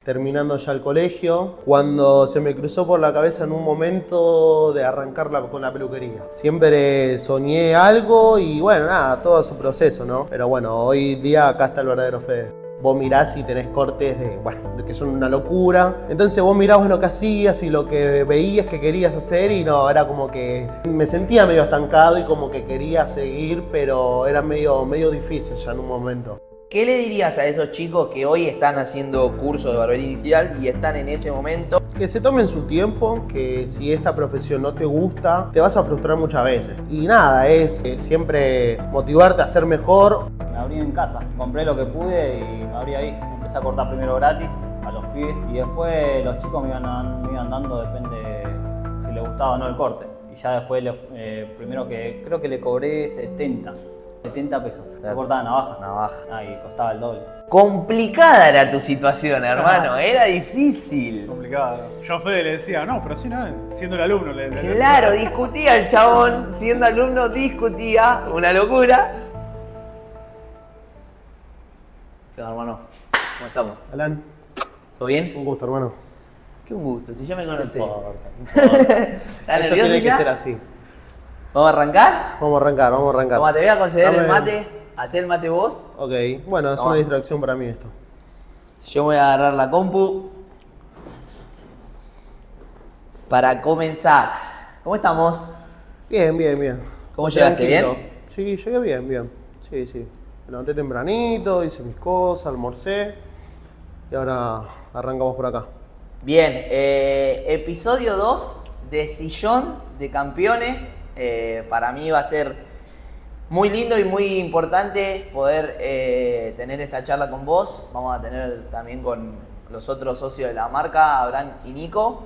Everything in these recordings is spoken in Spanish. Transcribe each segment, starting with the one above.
Terminando ya el colegio, cuando se me cruzó por la cabeza en un momento de arrancar con la peluquería. Siempre soñé algo y bueno, nada, todo su proceso, ¿no? Pero bueno, hoy día acá está el verdadero Fede. Vos mirás y tenés cortes de que son una locura. Entonces vos mirabas lo que hacías y lo que veías que querías hacer y no, era como que me sentía medio estancado y como que quería seguir, pero era medio difícil ya en un momento. ¿Qué le dirías a esos chicos que hoy están haciendo cursos de barbería inicial y están en ese momento? Que se tomen su tiempo, que si esta profesión no te gusta, te vas a frustrar muchas veces. Y nada, es siempre motivarte a ser mejor. Me abrí en casa, compré lo que pude y me abrí ahí. Empecé a cortar primero gratis a los pibes y después los chicos me iban dando, depende si les gustaba o no el corte. Y ya después, primero que creo que le cobré 70 pesos. Se cortaba navaja. Y costaba el doble. Complicada era tu situación, hermano. Era difícil. Complicado. Yo a Fede le decía, no, pero así no es. Siendo el alumno le Claro, discutía el chabón. Siendo alumno, discutía. Una locura. ¿Qué onda, hermano? ¿Cómo estamos? Alan, ¿Todo bien? un gusto, hermano. Qué un gusto, si ya me conocés. No importa. ¿Estás Esto nervioso tiene que ya? ser así. ¿Vamos a arrancar? Vamos a arrancar. Toma, te voy a conceder Dame. el mate. Hacé el mate vos. Ok, bueno, es Toma. una distracción para mí esto. Yo voy a agarrar la compu para comenzar. ¿Cómo estamos? Bien. ¿Cómo llegaste? Tranquilo. ¿Bien? Sí, llegué bien. Sí. Me levanté tempranito, hice mis cosas, almorcé y ahora arrancamos por acá. Bien, episodio 2 de Sillón de Campeones. Para mí va a ser muy lindo y muy importante poder tener esta charla con vos. Vamos a tener también con los otros socios de la marca, Abraham y Nico.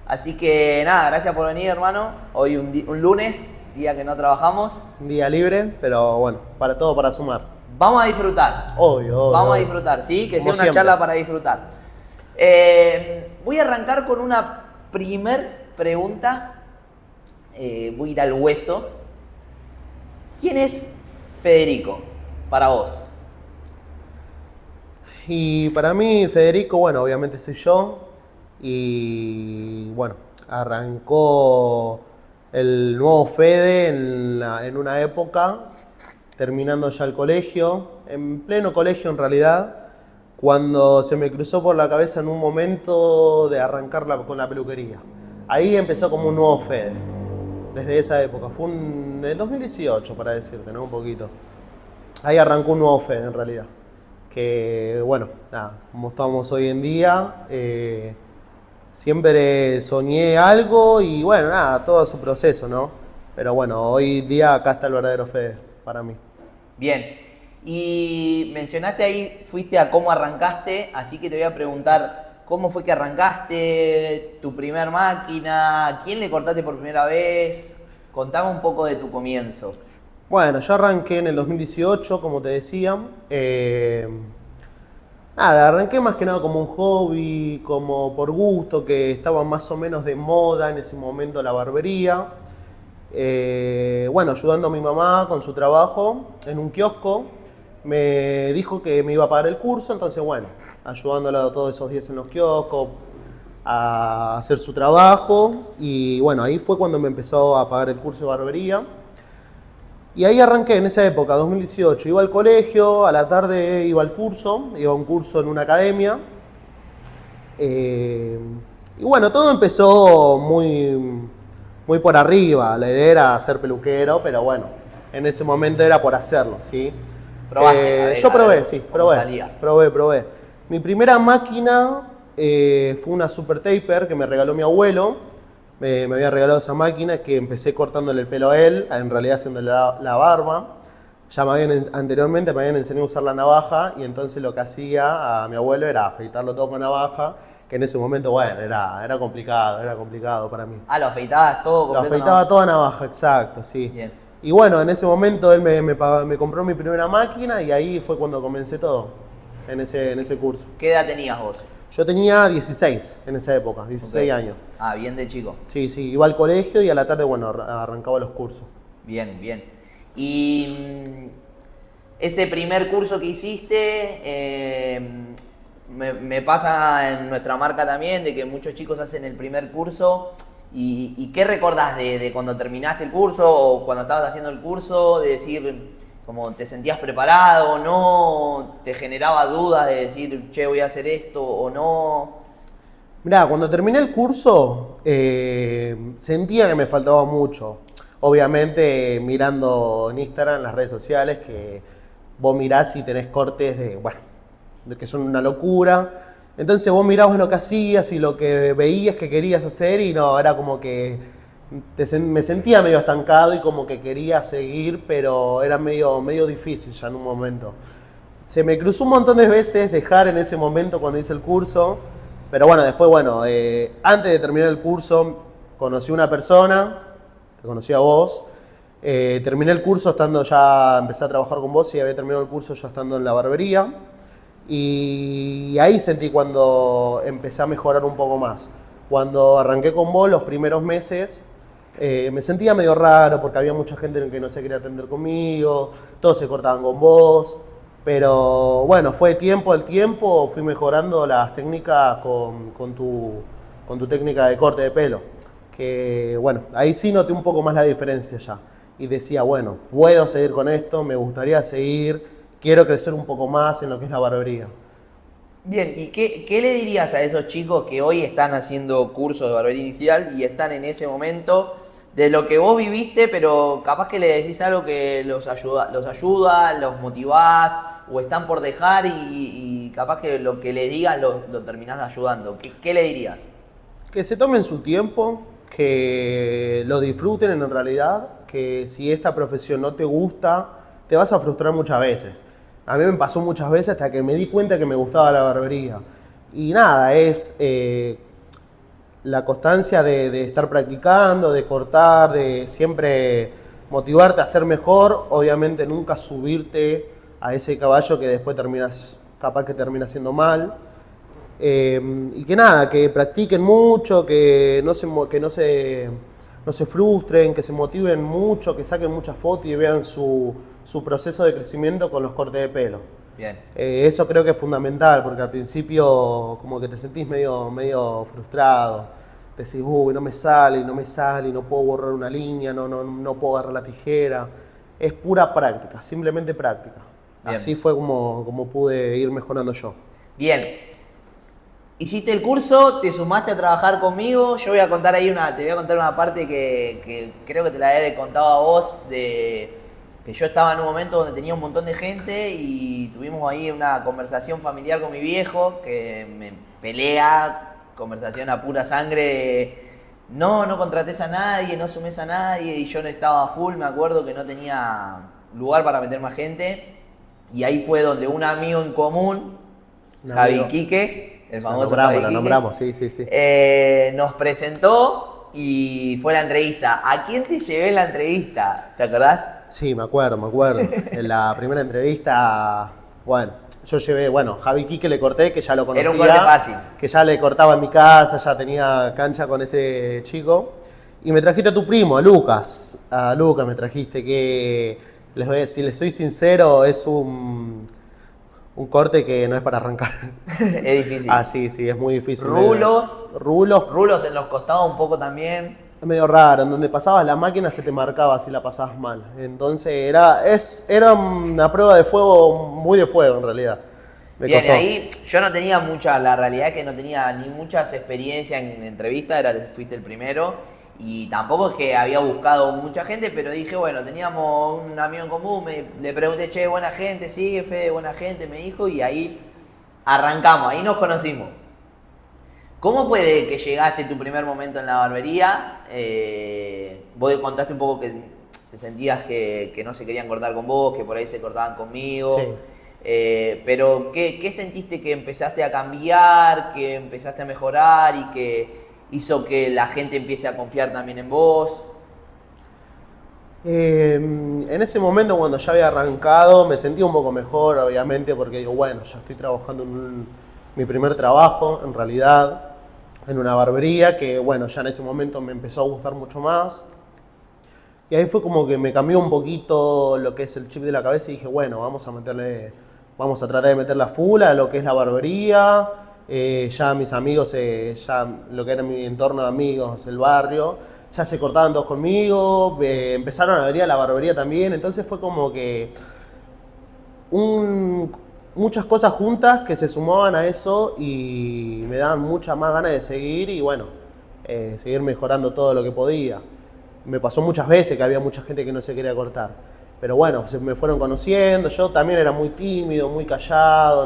Así que nada, gracias por venir, hermano. Hoy un lunes, día que no trabajamos. Un día libre, pero bueno, para sumar. Vamos a disfrutar. Obvio. Vamos a disfrutar, ¿sí? Que Como sea una siempre. charla para disfrutar. Voy a arrancar con una primer pregunta. Voy a ir al hueso. ¿Quién es Federico para vos? Y para mí, Federico, bueno, obviamente soy yo. Y bueno, arrancó el nuevo Fede en una época, terminando ya el colegio, en pleno colegio en realidad, cuando se me cruzó por la cabeza en un momento de arrancar con la peluquería. Ahí empezó como un nuevo Fede, desde esa época. Fue en el 2018, para decirte, ¿no? Un poquito. Ahí arrancó un nuevo Fede en realidad. Que bueno, nada, como estamos hoy en día, siempre soñé algo y bueno, nada, todo su proceso, ¿no? Pero bueno, hoy día acá está el verdadero Fede para mí. Bien. Y mencionaste ahí, fuiste a cómo arrancaste, así que te voy a preguntar, ¿cómo fue que arrancaste? ¿Tu primer máquina? ¿A quién le cortaste por primera vez? Contame un poco de tu comienzo. Bueno, yo arranqué en el 2018, como te decía. Nada, arranqué más que nada como un hobby, como por gusto, que estaba más o menos de moda en ese momento la barbería. Bueno, ayudando a mi mamá con su trabajo en un kiosco. Me dijo que me iba a pagar el curso, entonces bueno, ayudándola todos esos días en los kioscos a hacer su trabajo. Y bueno, ahí fue cuando me empezó a pagar el curso de barbería. Y ahí arranqué en esa época, 2018. Iba al colegio, a la tarde iba al curso, iba a un curso en una academia. Y bueno, todo empezó muy por arriba. La idea era ser peluquero, pero bueno, en ese momento era por hacerlo, ¿sí? ¿Probaste? A ver, Yo a probé, ver sí, cómo salía. probé. Mi primera máquina fue una Super Taper que me regaló mi abuelo. Me había regalado esa máquina que empecé cortándole el pelo a él, en realidad haciéndole la barba. Ya anteriormente me habían enseñado a usar la navaja y entonces lo que hacía a mi abuelo era afeitarlo todo con navaja, que en ese momento, bueno, era complicado para mí. Ah, lo afeitabas todo Lo completo. afeitaba ¿no? toda navaja, exacto, sí. Bien. Y bueno, en ese momento él me compró mi primera máquina y ahí fue cuando comencé todo, en ese curso. ¿Qué edad tenías vos? Yo tenía 16 en esa época, 16 Ok. años. Ah, bien de chico. Sí, iba al colegio y a la tarde, bueno, arrancaba los cursos. Bien. Y ese primer curso que hiciste, me pasa en nuestra marca también, de que muchos chicos hacen el primer curso. ¿Y qué recordás de cuando terminaste el curso o cuando estabas haciendo el curso? De decir, como te sentías preparado o no, te generaba dudas de decir, che, voy a hacer esto o no. Mirá, cuando terminé el curso sentía que me faltaba mucho. Obviamente mirando en Instagram, en las redes sociales, que vos mirás y tenés cortes de que son una locura. Entonces vos mirabas lo que hacías y lo que veías que querías hacer y no, era como que me sentía medio estancado y como que quería seguir, pero era medio difícil ya en un momento. Se me cruzó un montón de veces dejar en ese momento cuando hice el curso, pero bueno, después, antes de terminar el curso conocí a una persona, te conocí a vos, terminé el curso empecé a trabajar con vos y había terminado el curso ya estando en la barbería. Y ahí sentí cuando empecé a mejorar un poco más. Cuando arranqué con vos los primeros meses, me sentía medio raro porque había mucha gente que no se quería atender conmigo, todos se cortaban con vos. Pero bueno, fue el tiempo, fui mejorando las técnicas con tu técnica de corte de pelo. Que bueno, ahí sí noté un poco más la diferencia ya. Y decía, bueno, puedo seguir con esto, me gustaría seguir. Quiero crecer un poco más en lo que es la barbería. Bien, ¿y qué le dirías a esos chicos que hoy están haciendo cursos de barbería inicial y están en ese momento de lo que vos viviste, pero capaz que le decís algo que los ayuda, los motivás o están por dejar y capaz que lo que le digas lo terminás ayudando? ¿Qué le dirías? Que se tomen su tiempo, que lo disfruten en realidad, que si esta profesión no te gusta, te vas a frustrar muchas veces. A mí me pasó muchas veces hasta que me di cuenta que me gustaba la barbería. Y nada, es la constancia de estar practicando, de cortar, de siempre motivarte a ser mejor. Obviamente nunca subirte a ese caballo que después capaz que termina siendo mal. Y que nada, que practiquen mucho, que no se frustren, que se motiven mucho, que saquen muchas fotos y vean su proceso de crecimiento con los cortes de pelo. Bien. Eso creo que es fundamental, porque al principio como que te sentís medio frustrado. Decís, uy, no me sale, no puedo borrar una línea, no puedo agarrar la tijera. Es pura práctica, simplemente práctica. Bien. Así fue como pude ir mejorando yo. Bien. Hiciste el curso, te sumaste a trabajar conmigo. Yo te voy a contar una parte que creo que te la he contado a vos, de que yo estaba en un momento donde tenía un montón de gente y tuvimos ahí una conversación familiar con mi viejo, que me pelea, conversación a pura sangre, no contrates a nadie, no sumes a nadie, y yo no estaba full, me acuerdo que no tenía lugar para meter más gente, y ahí fue donde un amigo en común, Javi Quique, el famoso Javi Quique, lo nombramos, sí. nos presentó y fue la entrevista. ¿A quién te llevé en la entrevista? ¿Te acordás? Sí, me acuerdo. En la primera entrevista, yo llevé, Javi Quique le corté, que ya lo conocía. Era un corte fácil. Que ya le cortaba en mi casa, ya tenía cancha con ese chico. Y me trajiste a tu primo, a Lucas. A Lucas me trajiste, que si les soy sincero, es un corte que no es para arrancar. Es difícil. Sí, es muy difícil. Rulos en los costados un poco también. Es medio raro, en donde pasabas la máquina se te marcaba si la pasabas mal. Entonces era una prueba de fuego, muy de fuego en realidad. Bien, ahí yo no tenía la realidad es que no tenía ni muchas experiencias en entrevistas, fuiste el primero. Y tampoco es que había buscado mucha gente, pero dije, bueno, teníamos un amigo en común, le pregunté, che, buena gente, sí, Fede, buena gente, me dijo, y ahí arrancamos, ahí nos conocimos. ¿Cómo fue de que llegaste tu primer momento en la barbería? Vos contaste un poco que te sentías que no se querían cortar con vos, que por ahí se cortaban conmigo. Sí. Pero ¿qué sentiste que empezaste a cambiar, que empezaste a mejorar y que hizo que la gente empiece a confiar también en vos? En ese momento, cuando ya había arrancado, me sentí un poco mejor, obviamente, porque digo, ya estoy trabajando en mi primer trabajo, en realidad, en una barbería, que ya en ese momento me empezó a gustar mucho más. Y ahí fue como que me cambió un poquito lo que es el chip de la cabeza y dije, vamos a meterle vamos a tratar de meter la full a lo que es la barbería. Ya mis amigos, ya lo que era mi entorno de amigos, el barrio, ya se cortaban todos conmigo, empezaron a venir a la barbería también, entonces fue como que muchas cosas juntas que se sumaban a eso y me daban muchas más ganas de seguir y bueno, seguir mejorando todo lo que podía. Me pasó muchas veces que había mucha gente que no se quería cortar, pero bueno, se me fueron conociendo, yo también era muy tímido, muy callado,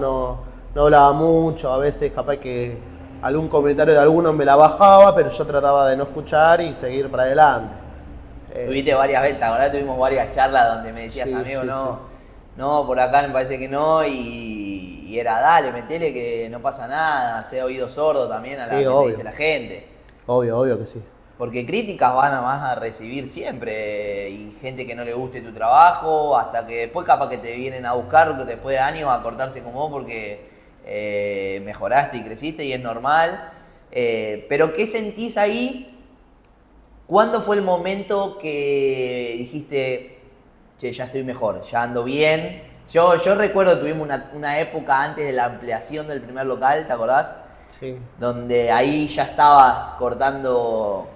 no hablaba mucho, a veces capaz que algún comentario de algunos me la bajaba, pero yo trataba de no escuchar y seguir para adelante. Tuviste varias veces, ahora tuvimos varias charlas donde me decías, Sí, amigo, sí, no, por acá me parece que no, y era, dale, metele que no pasa nada, sea oído sordo también a Sí, la que te obvio. dice la gente. Obvio que sí. Porque críticas van a más a recibir siempre, y gente que no le guste tu trabajo, hasta que después capaz que te vienen a buscar después de años a cortarse como vos porque mejoraste y creciste y es normal. Pero ¿qué sentís ahí? ¿Cuándo fue el momento que dijiste, che, ya estoy mejor, ya ando bien? Yo recuerdo que tuvimos una época antes de la ampliación del primer local, ¿te acordás? Sí. Donde ahí ya estabas cortando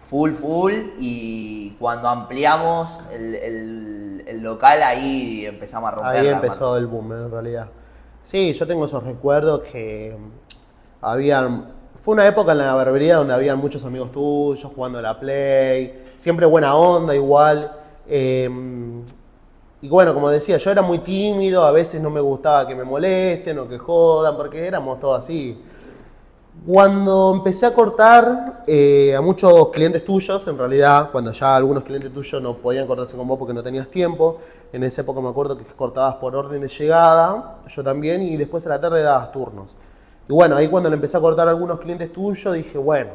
full y cuando ampliamos el local ahí empezamos a romper. Ahí empezó el boom en realidad. Sí, yo tengo esos recuerdos que fue una época en la barbería donde habían muchos amigos tuyos jugando a la Play, siempre buena onda igual. Y bueno, como decía, yo era muy tímido, a veces no me gustaba que me molesten o que jodan, porque éramos todos así. Cuando empecé a cortar a muchos clientes tuyos, en realidad, cuando ya algunos clientes tuyos no podían cortarse con vos porque no tenías tiempo, en esa época me acuerdo que cortabas por orden de llegada, yo también, y después a la tarde dabas turnos. Y bueno, ahí cuando le empecé a cortar a algunos clientes tuyos, dije, bueno,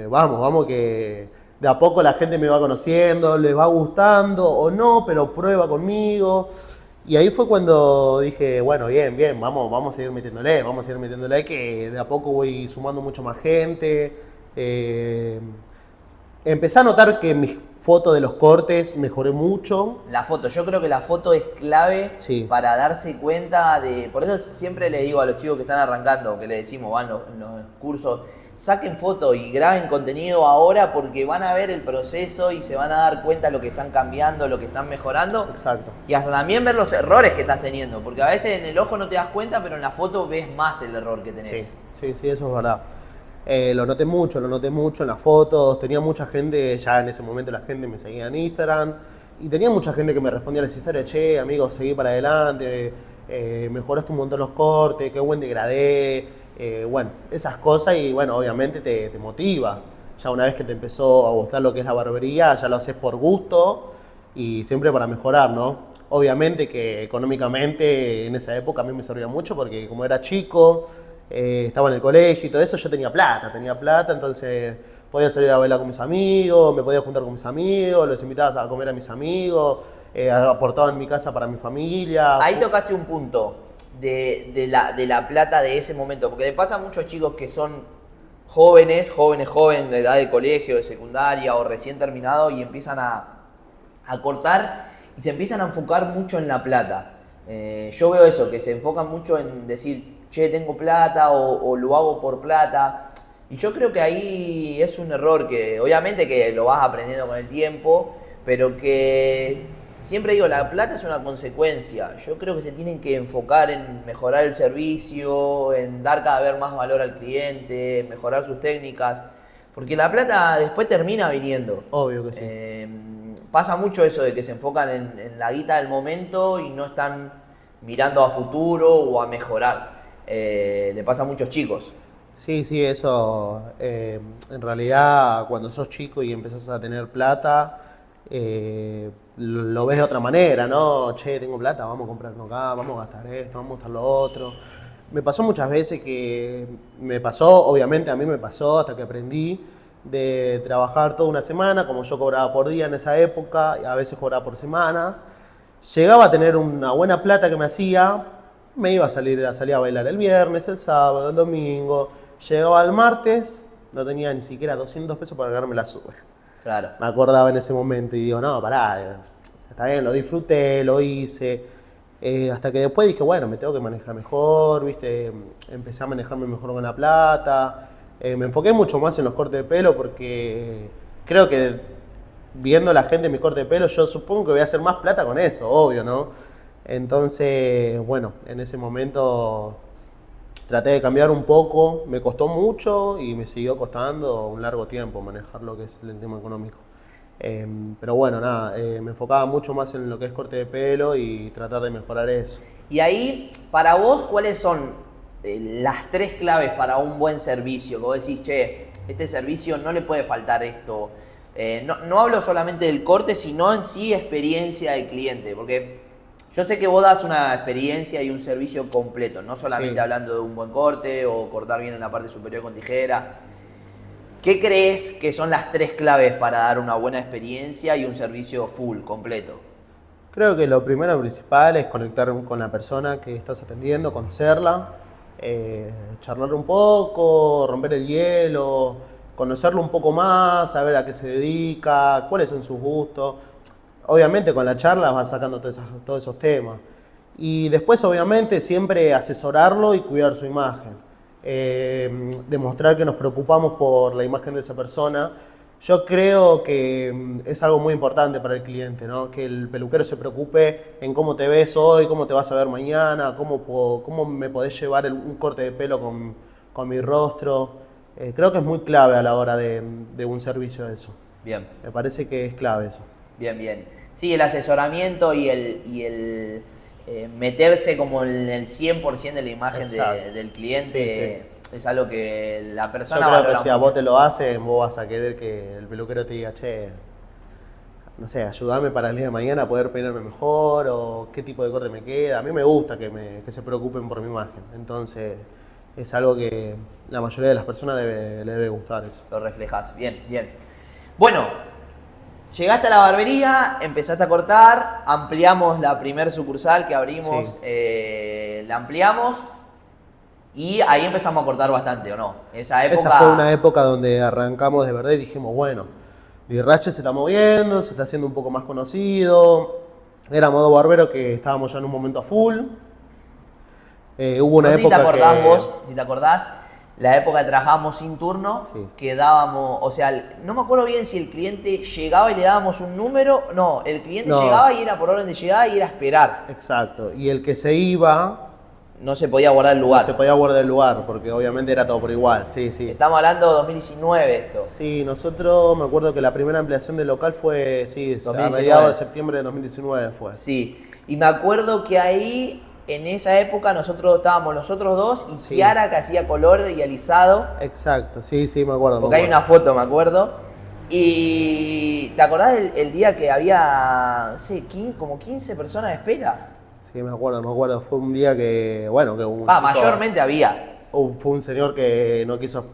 vamos, que de a poco la gente me va conociendo, les va gustando o no, pero prueba conmigo. Y ahí fue cuando dije, bueno, bien, vamos a seguir metiéndole, que de a poco voy sumando mucho más gente. Empecé a notar que mis fotos de los cortes mejoré mucho. La foto, yo creo que la foto es clave Sí. para darse cuenta de... Por eso siempre les digo a los chicos que están arrancando, que les decimos, van en los cursos, saquen fotos y graben contenido ahora porque van a ver el proceso y se van a dar cuenta lo que están cambiando, lo que están mejorando. Exacto. Y hasta también ver los errores que estás teniendo, porque a veces en el ojo no te das cuenta, pero en la foto ves más el error que tenés. Sí, eso es verdad. Lo noté mucho en las fotos. Tenía mucha gente, ya en ese momento la gente me seguía en Instagram. Y tenía mucha gente que me respondía a las historias, che, amigo, seguí para adelante, mejoraste un montón los cortes, qué buen degradé. Bueno, esas cosas y bueno, obviamente te motiva. Ya una vez que te empezó a gustar lo que es la barbería, ya lo haces por gusto y siempre para mejorar, ¿no? Obviamente que económicamente en esa época a mí me servía mucho porque como era chico, estaba en el colegio y todo eso, yo tenía plata, entonces podía salir a bailar con mis amigos, me podía juntar con mis amigos, los invitaba a comer a mis amigos, aportaba en mi casa para mi familia. Ahí tocaste un punto de la plata de ese momento, porque le pasa a muchos chicos que son jóvenes de edad de colegio, de secundaria o recién terminado y empiezan a cortar y se empiezan a enfocar mucho en la plata. Yo veo eso, que se enfocan mucho en decir, che, tengo plata o lo hago por plata. Y yo creo que ahí es un error que obviamente que lo vas aprendiendo con el tiempo, pero que siempre digo, la plata es una consecuencia. Yo creo que se tienen que enfocar en mejorar el servicio, en dar cada vez más valor al cliente, mejorar sus técnicas, porque la plata después termina viniendo. Obvio que sí. Pasa mucho eso de que se enfocan en la guita del momento y no están mirando a futuro o a mejorar. Le pasa a muchos chicos. Sí, eso en realidad cuando sos chico y empezás a tener plata, lo ves de otra manera, ¿no? Che, tengo plata, vamos a comprarnos acá, vamos a gastar esto, vamos a gastar lo otro. Me pasó muchas veces obviamente a mí me pasó hasta que aprendí de trabajar toda una semana, como yo cobraba por día en esa época, y a veces cobraba por semanas. Llegaba a tener una buena plata que me hacía, me iba a salir a bailar el viernes, el sábado, el domingo. Llegaba el martes, no tenía ni siquiera 200 pesos para pagarme la sube. Claro. Me acordaba en ese momento y digo, no, pará, está bien, lo disfruté, lo hice. Hasta que después dije, bueno, me tengo que manejar mejor, ¿viste? Empecé a manejarme mejor con la plata. Me enfoqué mucho más en los cortes de pelo porque creo que viendo a la gente mi corte de pelo, yo supongo que voy a hacer más plata con eso, obvio, ¿no? Entonces, bueno, en ese momento traté de cambiar un poco, me costó mucho y me siguió costando un largo tiempo manejar lo que es el tema económico. Pero bueno, nada, me enfocaba mucho más en lo que es corte de pelo y tratar de mejorar eso. Y ahí, para vos, ¿cuáles son las 3 claves para un buen servicio? Que vos decís, che, este servicio no le puede faltar esto. No hablo solamente del corte, sino en sí experiencia del cliente, porque yo sé que vos das una experiencia y un servicio completo, no solamente Sí. hablando de un buen corte o cortar bien en la parte superior con tijera. ¿Qué crees que son las 3 claves para dar una buena experiencia y un servicio full, completo? Creo que lo primero y principal es conectar con la persona que estás atendiendo, conocerla, charlar un poco, romper el hielo, conocerlo un poco más, saber a qué se dedica, cuáles son sus gustos. Obviamente con la charla vas sacando todos esos temas. Y después obviamente siempre asesorarlo y cuidar su imagen. Demostrar que nos preocupamos por la imagen de esa persona. Yo creo que es algo muy importante para el cliente, ¿no? Que el peluquero se preocupe en cómo te ves hoy, cómo te vas a ver mañana, cómo me podés llevar un corte de pelo con mi rostro. Creo que es muy clave a la hora de un servicio eso. Bien. Me parece que es clave eso. Bien, bien. Sí, el asesoramiento y el meterse como en el 100% de la imagen Exacto. del cliente es algo que la Yo persona creo valora que si a mucho. vos te lo hacen, vos vas a querer que el peluquero te diga, che, no sé, ayúdame para el día de mañana a poder peinarme mejor o qué tipo de corte me queda. A mí me gusta que se preocupen por mi imagen. Entonces, es algo que la mayoría de las personas le debe gustar eso. Lo reflejas. Bien, bien. Bueno, llegaste a la barbería, empezaste a cortar, ampliamos la primer sucursal que abrimos, la ampliamos y ahí empezamos a cortar bastante, ¿o no? Esa época... Esa fue una época donde arrancamos de verdad y dijimos, bueno, Dirrache se está moviendo, se está haciendo un poco más conocido. Era modo barbero que estábamos ya en un momento a full. Hubo una No sé si te época acordás que... vos, si te acordás, la época que trabajábamos sin turno, Sí. que dábamos, o sea, no me acuerdo bien si el cliente llegaba y le dábamos un número, no, el cliente No. llegaba y era por orden de llegada y era esperar, Exacto. Y el que se iba, no se podía guardar el no lugar. se podía guardar el lugar, porque obviamente era todo por igual. Sí, sí. Estamos hablando de 2019 esto. Sí, nosotros, me acuerdo que la primera ampliación del local fue, sí, a 2019. mediados de septiembre de 2019 fue. Sí, y me acuerdo que ahí, en esa época, nosotros estábamos los otros dos y Sí. Kiara que hacía color y alisado, Exacto, sí, sí, me acuerdo. porque hay una foto, me acuerdo. Y ¿te acordás el día que había, no sé, como 15 personas de espera? Sí, me acuerdo. Fue un día que, bueno, que un Va, chico- mayormente había. fue un señor que no quiso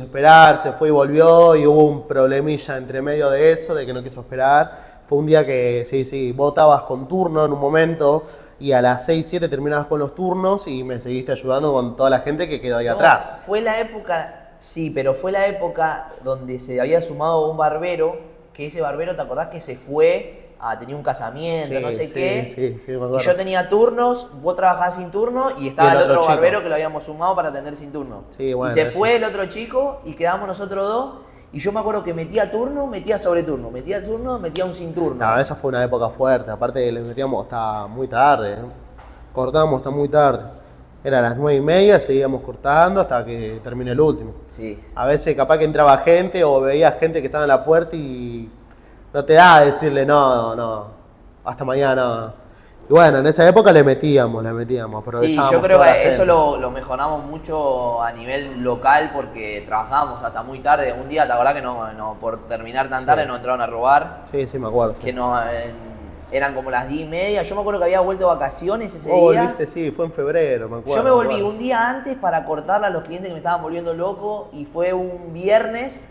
esperar, se fue y volvió y hubo un problemilla entre medio de eso, de que no quiso esperar. Fue un día que, sí, vos estabas con turno en un momento y a las 6, 7 terminabas con los turnos y me seguiste ayudando con toda la gente que quedó ahí No, atrás. Fue la época, sí, pero fue la época donde se había sumado un barbero, que ese barbero, ¿te acordás que se fue? Tenía un casamiento, Sí, no sé sí, qué. sí, me acuerdo. Y yo tenía turnos, vos trabajabas sin turno y estaba Y el el otro otro chico. barbero que lo habíamos sumado para atender sin turno. Sí, bueno, y se eso. fue el otro chico y quedamos nosotros dos. Y yo me acuerdo que metía turno, metía sobre turno, metía turno, metía un sin turno. No, esa fue una época fuerte, aparte le metíamos hasta muy tarde, ¿no? Cortábamos hasta muy tarde. Era a las 9:30, seguíamos cortando hasta que termine el último. Sí. A veces capaz que entraba gente o veía gente que estaba en la puerta y no te da a decirle no, hasta mañana. Y bueno, en esa época le metíamos, Sí, aprovechábamos yo creo toda la que eso gente. lo mejoramos mucho a nivel local porque trabajábamos hasta muy tarde. Un día, la verdad que no por terminar tan Sí. tarde nos entraron a robar. Sí, me acuerdo. Que eran como las 10:30. Yo me acuerdo que había vuelto de vacaciones ese Oh, día. volviste, sí, fue en febrero, me acuerdo. Yo me me volví acuerdo. un día antes para cortarle a los clientes que me estaban volviendo loco y fue un viernes.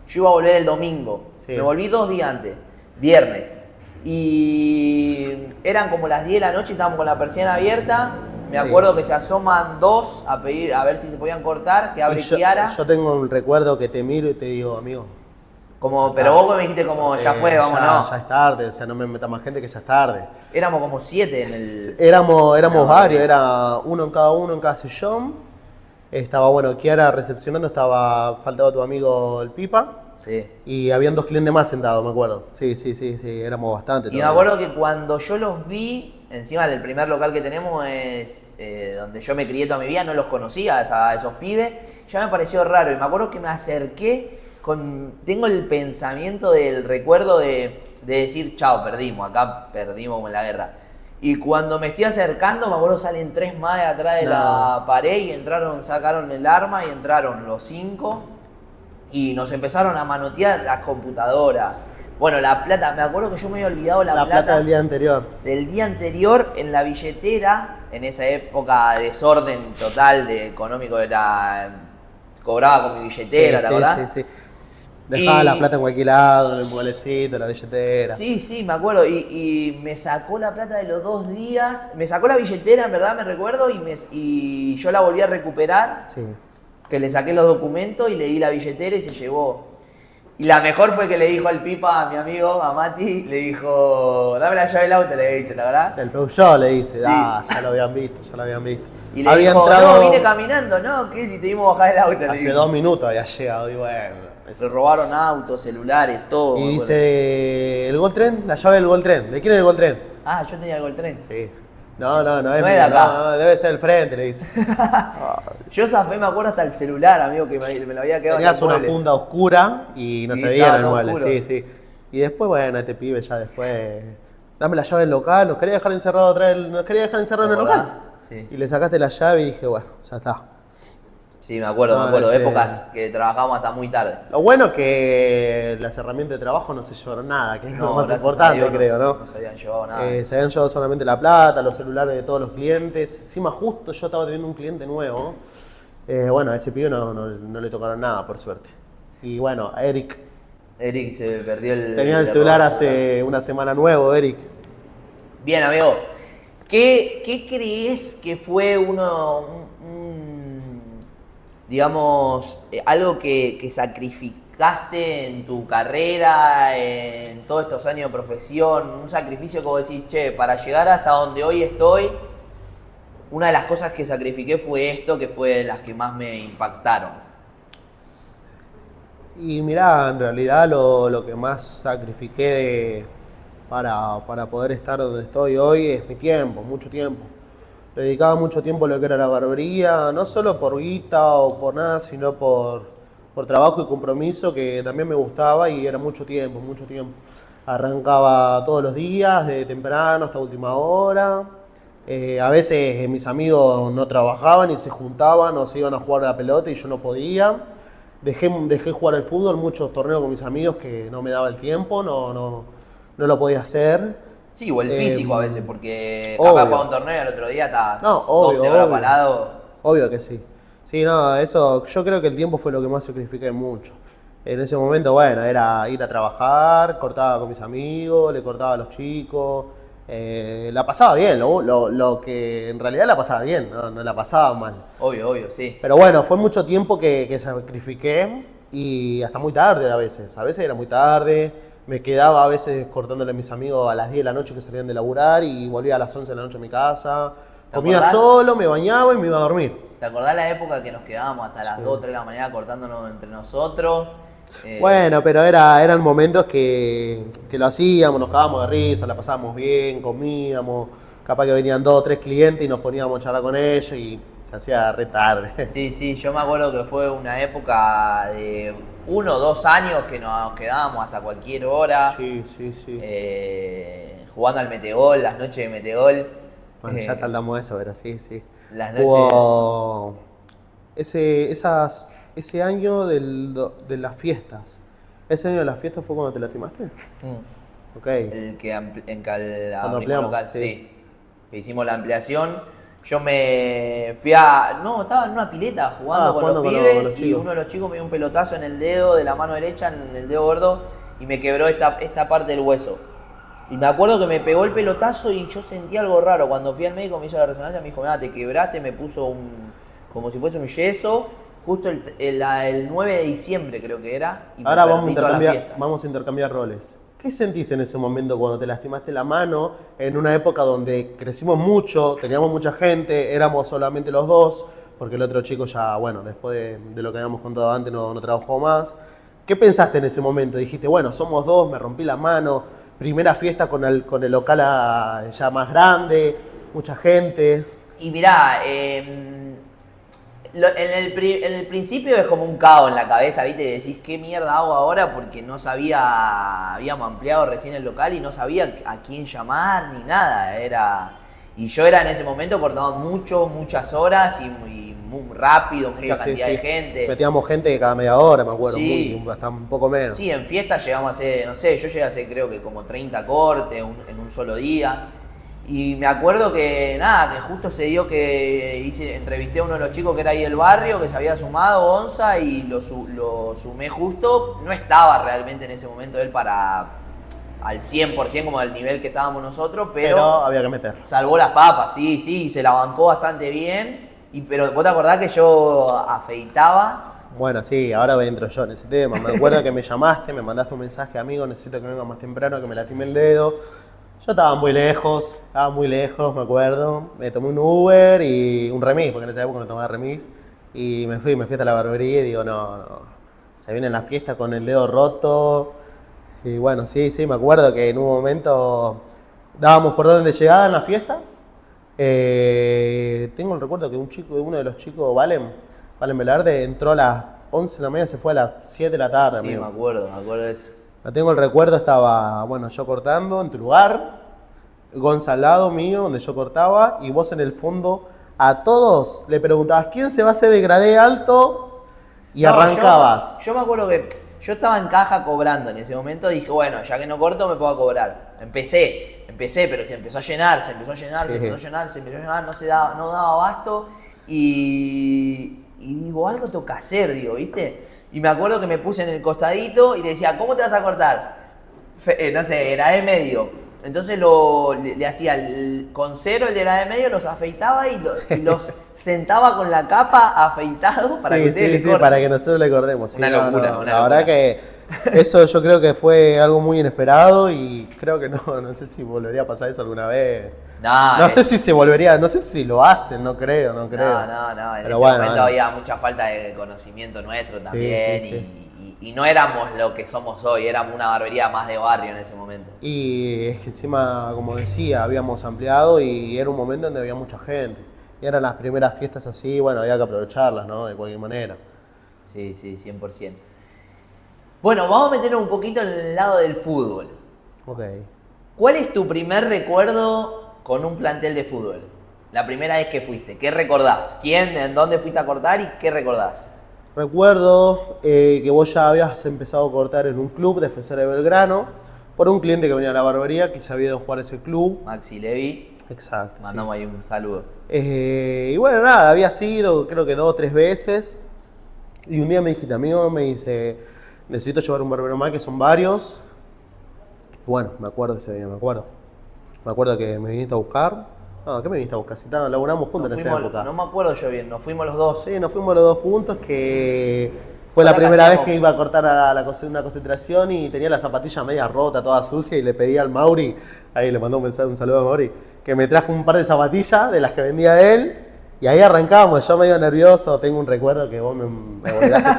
Yo iba a volver el domingo. Sí. Me volví 2 días antes, viernes. Y eran como las 10 de la noche, estábamos con la persiana abierta. Me Sí. acuerdo que se asoman dos a pedir a ver si se podían cortar, que abre Y yo, Kiara. yo tengo un recuerdo que te miro y te digo, amigo, Pero vos me dijiste como, ya fue, vámonos. Ya es tarde, o sea, no me meta más gente que ya es tarde. Éramos como 7 en el... Éramos No, varios, era uno en cada sillón. Estaba, bueno, Kiara recepcionando, faltaba tu amigo el Pipa. Sí. Y habían 2 clientes más sentados, me acuerdo. Sí, éramos bastante. Y me acuerdo que cuando yo los vi, encima del primer local que tenemos es donde yo me crié toda mi vida, no los conocía a esos pibes, ya me pareció raro. Y me acuerdo que me acerqué tengo el pensamiento del recuerdo de decir, chao, acá perdimos con la guerra. Y cuando me estoy acercando, me acuerdo salen 3 más de atrás de la pared y sacaron el arma y entraron los 5 y nos empezaron a manotear las computadoras. Bueno, la plata, me acuerdo que yo me había olvidado la plata del día anterior. Del día anterior en la billetera, en esa época de desorden total de económico, cobraba con mi billetera, ¿te acordás? Sí. Dejaba la plata en cualquier lado, en el mueblecito, en la billetera. Sí, me acuerdo. Y me sacó la plata de los 2 días. Me sacó la billetera, en verdad, me recuerdo. Y yo la volví a recuperar. Sí. Que le saqué los documentos y le di la billetera y se llevó. Y la mejor fue que le dijo al Pipa, a mi amigo, a Mati, le dijo, dame la llave del auto, le había dicho, ¿la verdad? El Peugeot le dice, Sí. Ya lo habían visto. Y le había dijo, entrado, no, vine caminando, ¿no? ¿Qué si te dimos bajar el auto? Le hace dijo. 2 minutos había llegado, y bueno. Le robaron autos, celulares, todo. Y me acuerdo. dice, ¿el Gol Tren? La llave del Gol Tren. ¿De quién es el Gol Tren? Ah, yo tenía el Gol Tren. Sí. No es No mío, era acá. no, debe ser el frente, le dice. Yo zafé, me acuerdo, hasta el celular, amigo, que me lo había quedado en el Tenías una mueble. funda oscura y no Y se veía estaba en el todo mueble, oscuro. sí. Y después, bueno, este pibe ya después, dame la llave del local, nos quería dejar encerrado en el local. Sí. Y le sacaste la llave y dije, bueno, ya está. Sí, me acuerdo, No, ese- épocas que trabajábamos hasta muy tarde. Lo bueno es que las herramientas de trabajo no se llevaron nada, que es lo más gracias a importante, Dios, creo, ¿no? No se habían llevado nada. Se habían llevado solamente la plata, los celulares de todos los clientes. Encima justo yo estaba teniendo un cliente nuevo. Bueno, a ese pibe no le tocaron nada, por suerte. Y bueno, a Eric. Eric se perdió el... Tenía el le celular robaron hace una semana nuevo, Eric. Bien, amigo. ¿Qué crees que fue digamos, algo que sacrificaste en tu carrera, en todos estos años de profesión? Un sacrificio que vos decís, che, para llegar hasta donde hoy estoy, una de las cosas que sacrifiqué fue esto, que fue de las que más me impactaron. Y mirá, en realidad lo que más sacrifiqué para poder estar donde estoy hoy es mi tiempo, mucho tiempo. Le dedicaba mucho tiempo a lo que era la barbería, no solo por guita o por nada, sino por trabajo y compromiso, que también me gustaba y era mucho tiempo, mucho tiempo. Arrancaba todos los días, de temprano hasta última hora. A veces mis amigos no trabajaban y se juntaban o se iban a jugar a la pelota y yo no podía. Dejé jugar al fútbol, muchos torneos con mis amigos que no me daba el tiempo, no lo podía hacer. Sí, o el físico a veces, porque obvio. capaz jugaba un torneo y al otro día estabas No, obvio, 12 horas obvio. parado. Obvio que sí. Sí, no, eso, yo creo que el tiempo fue lo que más sacrifiqué mucho. En ese momento, bueno, era ir a trabajar, cortaba con mis amigos, le cortaba a los chicos. La pasaba bien, lo que en realidad la pasaba bien, no la pasaba mal. Obvio, sí. Pero bueno, fue mucho tiempo que sacrifiqué y hasta muy tarde a veces. A veces era muy tarde, me quedaba a veces cortándole a mis amigos a las 10 de la noche que salían de laburar y volvía a las 11 de la noche a mi casa. ¿Te Comía acordás? solo, me bañaba y me iba a dormir. ¿Te acordás la época que nos quedábamos hasta las 2 o 3 de la mañana cortándonos entre nosotros? Bueno, pero eran momentos que lo hacíamos, nos cagábamos de risa, la pasábamos bien, comíamos. Capaz que venían 2 o 3 clientes y nos poníamos a charlar con ellos y se hacía re tarde. Sí, yo me acuerdo que fue una época de 1 o 2 años que nos quedábamos hasta cualquier hora. Sí. Jugando al metegol, las noches de metegol. Bueno, ya saltamos eso, pero sí. Las noches... Hubo ese año de las fiestas. ¿Ese año de las fiestas fue cuando te lastimaste? Ok. El que Cuando abrimos ampliamos, local, sí. sí. Que hicimos la ampliación. Yo me fui no, estaba en una pileta jugando con los pibes los y chicos. uno de los chicos me dio un pelotazo en el dedo de la mano derecha, en el dedo gordo, y me quebró esta parte del hueso. Y me acuerdo que me pegó el pelotazo y yo sentí algo raro. Cuando fui al médico me hizo la resonancia, me dijo, nada, te quebraste, me puso como si fuese un yeso justo el 9 de diciembre creo que era. Y me Ahora perdí toda la fiesta. vamos a intercambiar roles. ¿Qué sentiste en ese momento cuando te lastimaste la mano? En una época donde crecimos mucho, teníamos mucha gente, éramos solamente los dos, porque el otro chico ya, bueno, después de lo que habíamos contado antes, no trabajó más. ¿Qué pensaste en ese momento? Dijiste, bueno, somos dos, me rompí la mano, primera fiesta con el local ya más grande, mucha gente. Y mirá, en el principio es como un caos en la cabeza, ¿viste? Y decís, ¿qué mierda hago ahora? Porque no sabía, habíamos ampliado recién el local y no sabía a quién llamar ni nada. Y yo era en ese momento, cortaba muchas horas y muy rápido, mucha cantidad de gente. Metíamos gente cada media hora, me acuerdo, Sí. hasta un poco menos. Sí, en fiesta llegamos a hacer, no sé, yo llegué a hacer creo que como 30 cortes en un solo día. Y me acuerdo que nada, que justo se dio que entrevisté a uno de los chicos que era ahí del barrio, que se había sumado, Gonza, y lo sumé justo. No estaba realmente en ese momento él al 100% como al nivel que estábamos nosotros, pero había que meter. salvó las papas, sí, se la bancó bastante bien. Pero vos te acordás que yo afeitaba. Bueno, sí, ahora entro yo en ese tema. Me acuerdo que me llamaste, me mandaste un mensaje, amigo, necesito que venga más temprano, que me lastimé el dedo. Yo estaba muy lejos, me acuerdo. Me tomé un Uber y un remis, porque en esa época me tomaba remis. Y me fui hasta la barbería y digo, no, se viene la fiesta con el dedo roto. Y bueno, sí, me acuerdo que en un momento dábamos por orden de llegada en las fiestas. Tengo el recuerdo que uno de los chicos, Valen Velarde, entró a las 11 de la mañana, se fue a las 7 de la tarde. Sí, amigo. me acuerdo de eso. No tengo el recuerdo, estaba, bueno, yo cortando en tu lugar, Gonza al lado mío, donde yo cortaba, y vos en el fondo a todos le preguntabas quién se va a hacer degradé alto y No, arrancabas. Yo me acuerdo que yo estaba en caja cobrando en ese momento, dije, bueno, ya que no corto me puedo cobrar. Empecé, pero se empezó a llenar, Sí. no daba abasto y digo, algo toca hacer, ¿viste? Y me acuerdo que me puse en el costadito y le decía, ¿cómo te vas a cortar? No sé, era de medio. Entonces le hacía con cero el de la de medio, los afeitaba y los sentaba con la capa afeitado para que ustedes le corten. para que nosotros le cortemos. Una locura, una La verdad que eso yo creo que fue algo muy inesperado y creo que no sé si volvería a pasar eso alguna vez. No sé si se volvería, no sé si lo hacen, no creo. No, en Pero ese bueno, momento había mucha falta de conocimiento nuestro también y no éramos lo que somos hoy, éramos una barbería más de barrio en ese momento. Y es que encima, como decía, habíamos ampliado y era un momento donde había mucha gente. Y eran las primeras fiestas así, bueno, había que aprovecharlas, ¿no? De cualquier manera. Sí, 100%. Bueno, vamos a meternos un poquito en el lado del fútbol. Ok. ¿Cuál es tu primer recuerdo con un plantel de fútbol? La primera vez que fuiste, ¿qué recordás? ¿Quién, en dónde fuiste a cortar y qué recordás? Recuerdo que vos ya habías empezado a cortar en un club, Defensor de Belgrano, por un cliente que venía a la barbería, que se había ido a jugar a ese club. Maxi Levi, Exacto. mandamos ahí un saludo. Y bueno, nada, había sido creo que 2 o 3 veces. Y un día me dijiste, amigo, me dice, necesito llevar un barbero más, que son varios. Y bueno, me acuerdo ese día, me acuerdo que me viniste a buscar. No, ¿qué me viniste a buscar? Si laburamos juntos en esa época. No me acuerdo yo bien, nos fuimos los dos. Sí, nos fuimos los dos juntos, que fue la Ahora primera vez hacíamos- que iba a cortar a una concentración y tenía la zapatilla media rota, toda sucia, y le pedí al Mauri, ahí le mandó un mensaje, un saludo a Mauri, que me trajo un par de zapatillas de las que vendía él, y ahí arrancamos. Yo medio nervioso, tengo un recuerdo que vos me volgaste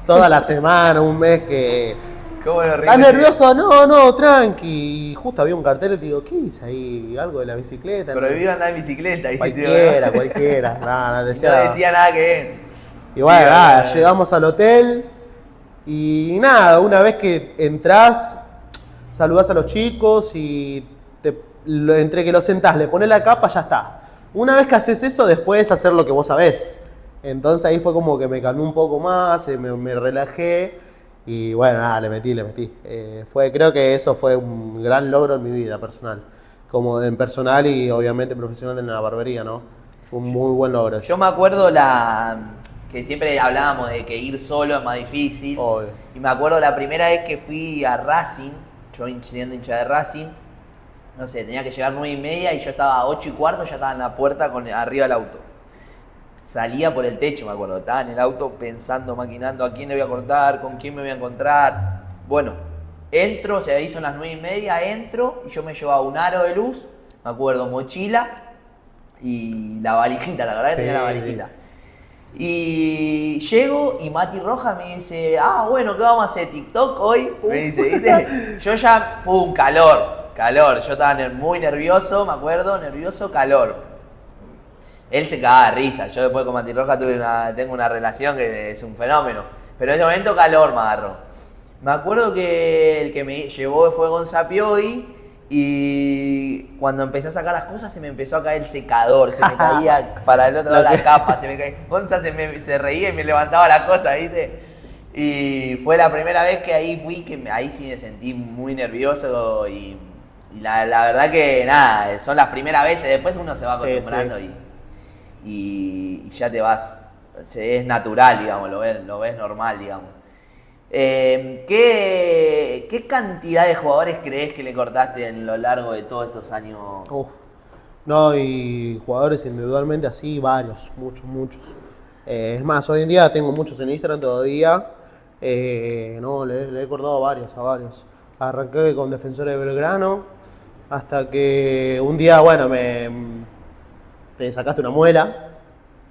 toda la semana, un mes que... ¿Cómo lo ¿Estás nervioso? No, tranqui. Y justo había un cartel y te digo, ¿qué hice ahí? Algo de la bicicleta. Prohibido andar en bicicleta. Cualquiera. Nada, No decía nada que ver. Y bueno, Sí, nada, bueno. llegamos al hotel y nada, una vez que entrás, saludás a los chicos y entre que los sentás, le pones la capa, ya está. Una vez que haces eso, después hacer lo que vos sabés. Entonces ahí fue como que me calmé un poco más, me relajé y bueno, nada, le metí. Creo que eso fue un gran logro en mi vida personal. Como en personal y obviamente profesional en la barbería, ¿no? Fue un muy buen logro. Yo me acuerdo que siempre hablábamos de que ir solo es más difícil. Obvio. Y me acuerdo la primera vez que fui a Racing, yo siendo hincha de Racing, no sé, tenía que llegar 9:30 y yo estaba a 8:15, ya estaba en la puerta arriba del auto. salía por el techo, me acuerdo. Estaba en el auto pensando, maquinando a quién le voy a cortar, con quién me voy a encontrar. Bueno, entro, se hizo las 9:30, entro y yo me llevaba un aro de luz, me acuerdo, mochila y la valijita, la verdad que tenía la valijita. Y llego y Mati Rojas me dice, bueno, ¿qué vamos a hacer? ¿TikTok hoy? Me dice, ¿viste? Yo ya, calor. Yo estaba muy nervioso, me acuerdo, calor. Él se cagaba de risa. Yo después con Mati Rojas tengo una relación que es un fenómeno. Pero en ese momento calor me agarró. Me acuerdo que el que me llevó fue Gonza Piovi y cuando empecé a sacar las cosas se me empezó a caer el secador, se me caía para el otro lado la capa, se me caía. Gonza se reía y me levantaba la cosa, ¿viste? Y fue la primera vez que ahí fui, ahí sí me sentí muy nervioso y la verdad que nada, son las primeras veces, después uno se va acostumbrando y ya te vas, es natural, digamos, lo ves normal, digamos. ¿Qué cantidad de jugadores crees que le cortaste en lo largo de todos estos años? No, y jugadores individualmente así, varios, muchos. Es más, hoy en día tengo muchos en Instagram todavía. Le he cortado a varios. Arranqué con Defensores de Belgrano, hasta que un día, bueno, me sacaste una muela.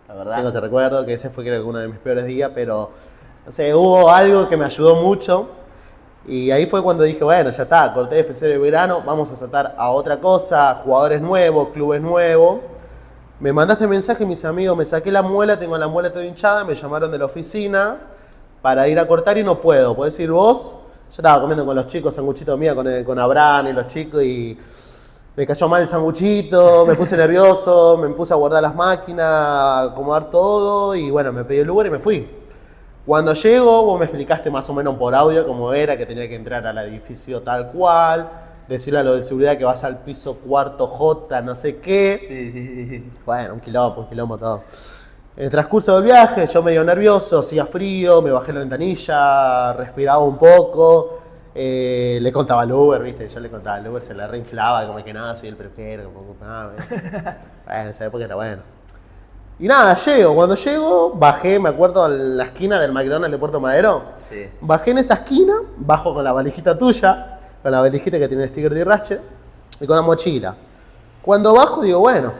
La verdad. Tengo ese recuerdo, que ese fue creo que uno de mis peores días, pero no sé, hubo algo que me ayudó mucho. Y ahí fue cuando dije, bueno, ya está, corté Defensores de Belgrano, vamos a saltar a otra cosa, jugadores nuevos, clubes nuevos. Me mandaste mensaje, mis amigos, me saqué la muela, tengo la muela toda hinchada, me llamaron de la oficina para ir a cortar y no puedo. ¿Podés ir vos? Yo estaba comiendo con los chicos, sanguchito mía, con Abraham y los chicos y me cayó mal el sanguchito, me puse nervioso, me puse a guardar las máquinas, a acomodar todo y bueno, me pedí el Uber y me fui. Cuando llego, vos me explicaste más o menos por audio cómo era, que tenía que entrar al edificio tal cual, decirle a lo de seguridad que vas al piso cuarto J, no sé qué. Sí. Bueno, un quilombo todo. En el transcurso del viaje, yo medio nervioso, hacía frío, me bajé la ventanilla, respiraba un poco. Le contaba al Uber, ¿viste? Yo le contaba al Uber, se le reinflaba, como que nada, soy el peluquero, como nada. Bueno, esa época era bueno. Y nada, cuando llego, bajé, me acuerdo, a la esquina del McDonald's de Puerto Madero. Sí. Bajé en esa esquina, bajo con la valijita tuya, con la valijita que tiene el sticker de Irrache, y con la mochila. Cuando bajo, digo, bueno,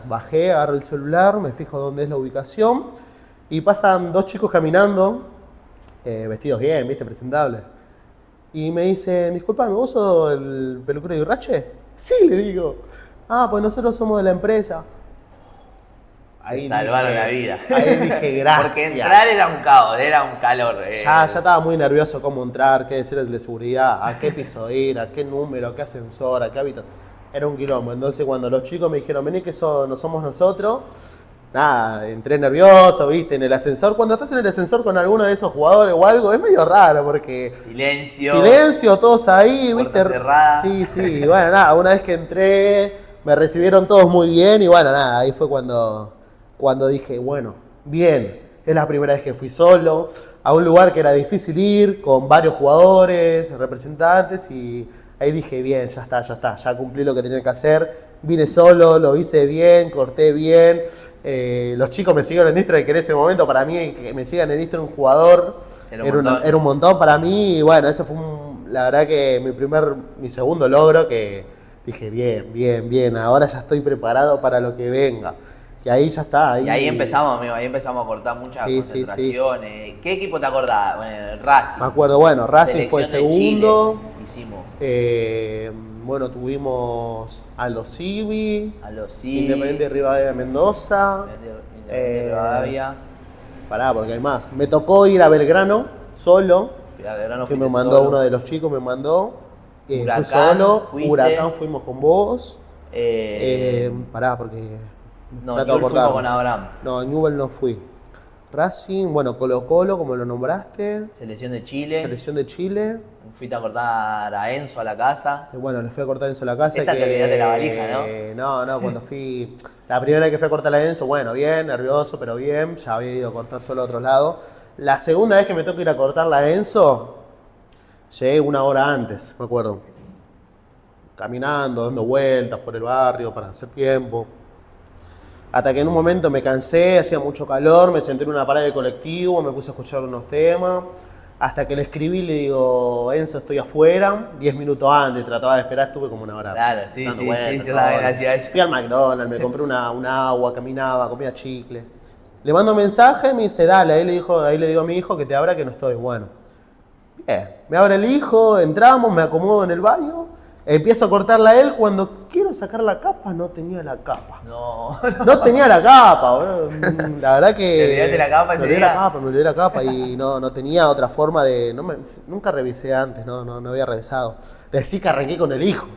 bajé, agarro el celular, me fijo dónde es la ubicación, y pasan dos chicos caminando, vestidos bien, ¿viste? Presentables. Y me dicen, disculpame, ¿vos sos el peluquero de Irrache? Sí, le digo. Pues nosotros somos de la empresa. Ahí salvaron la vida. Ahí dije, gracias. Porque entrar era un caos, era un calor. Ya estaba muy nervioso cómo entrar, qué decirles de seguridad, a qué piso ir, a qué número, a qué ascensor, a qué habitación. Era un quilombo. Entonces cuando los chicos me dijeron, vení que no somos nosotros, nada, entré nervioso, viste, en el ascensor. Cuando estás en el ascensor con alguno de esos jugadores o algo, es medio raro porque... Silencio, todos ahí, viste. Cerrada. Sí, bueno, nada, una vez que entré, me recibieron todos muy bien y bueno, nada, ahí fue cuando dije, bueno, bien, es la primera vez que fui solo, a un lugar que era difícil ir, con varios jugadores, representantes, y ahí dije, bien, ya está, ya cumplí lo que tenía que hacer, vine solo, lo hice bien, corté bien, los chicos me siguieron en Instagram, que en ese momento para mí, que me sigan en Instagram un jugador, era un montón para mí, y bueno, eso fue la verdad que mi segundo logro, que dije, bien, ahora ya estoy preparado para lo que venga. Y ahí ya está. Y ahí empezamos, amigo, a cortar muchas concentraciones. Sí. ¿Qué equipo te acordás? Bueno, Racing. Me acuerdo, bueno, Racing fue el segundo. Hicimos. Bueno, tuvimos a los Civi. Civi. Independiente Rivadavia de Mendoza. Independiente Rivadavia. Pará, porque hay más. Me tocó ir a Belgrano solo. Que me mandó solo. Uno de los chicos, me mandó. Huracán, fui solo. fuiste. Huracán fuimos con vos. Pará, porque... No, Newell fuimos con Abraham. No, en Newell no fui. Racing, bueno, Colo-Colo, como lo nombraste. Selección de Chile. Fuiste a cortar a Enzo a la casa. Bueno, le fui a cortar a Enzo a la casa. Esa te olvidaste la valija, ¿no? No, cuando fui... La primera vez que fui a cortar a Enzo, bueno, bien, nervioso, pero bien. Ya había ido a cortar solo a otro lado. La segunda vez que me tocó ir a cortarla a Enzo, llegué una hora antes, me acuerdo. Caminando, dando vueltas por el barrio para hacer tiempo. Hasta que en un momento me cansé, hacía mucho calor, me senté en una parada de colectivo, me puse a escuchar unos temas. Hasta que le escribí, le digo, Enzo, estoy afuera. 10 minutos antes, trataba de esperar, estuve como una hora. Claro, sí, dando sí, vueltas, yo también hacía eso. Fui al McDonald's, me compré un agua, caminaba, comía chicle. Le mando un mensaje, me dice, dale, ahí le digo a mi hijo que te abra que no estoy. Bueno, bien, me abre el hijo, entramos, me acomodo en el baño, empiezo a cortarla a él. Cuando quiero sacar la capa, no tenía la capa. No, No tenía la capa, boludo. La verdad que. ¿Te olvidaste la capa ese me olvidé día? la capa, me olvidé la capa y no tenía otra forma de. Nunca revisé antes, no había revisado. Decí que arranqué con el hijo.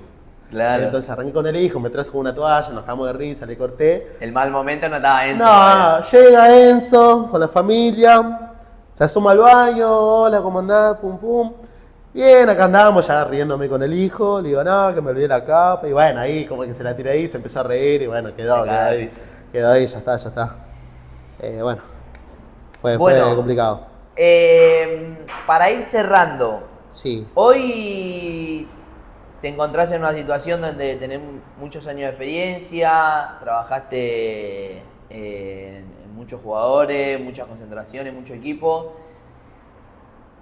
Claro. Entonces arranqué con el hijo, me trajo una toalla, nos cagamos de risa, le corté. El mal momento no estaba Enzo. No, llega Enzo con la familia, se asoma al baño, hola, ¿cómo andás? Pum, pum. Bien, acá andábamos ya riéndome con el hijo, le digo, no, que me olvidé la capa, y bueno, ahí como que se la tiré ahí, se empezó a reír, y bueno, quedó ahí, ya está. Bueno, fue complicado. Para ir cerrando, Sí. hoy te encontrás en una situación donde tenés muchos años de experiencia, trabajaste en muchos jugadores, muchas concentraciones, mucho equipo.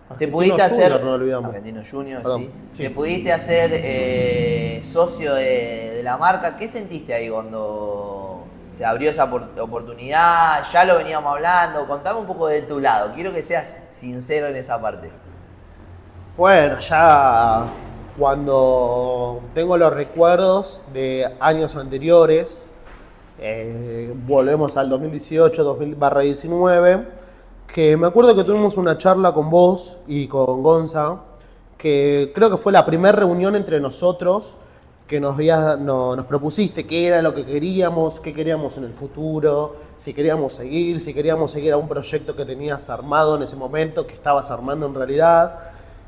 Te Argentino pudiste hacer. Junior, no lo olvidamos. Argentino Junior, Perdón, sí. sí. Te pudiste hacer socio de la marca. ¿Qué sentiste ahí cuando se abrió esa oportunidad? Ya lo veníamos hablando. Contame un poco de tu lado. Quiero que seas sincero en esa parte. Bueno, ya cuando tengo los recuerdos de años anteriores, volvemos al 2018, 2000/19, que me acuerdo que tuvimos una charla con vos y con Gonza, que creo que fue la primera reunión entre nosotros, que nos propusiste qué era lo que queríamos, qué queríamos en el futuro, si queríamos seguir a un proyecto que tenías armado en ese momento, que estabas armando en realidad.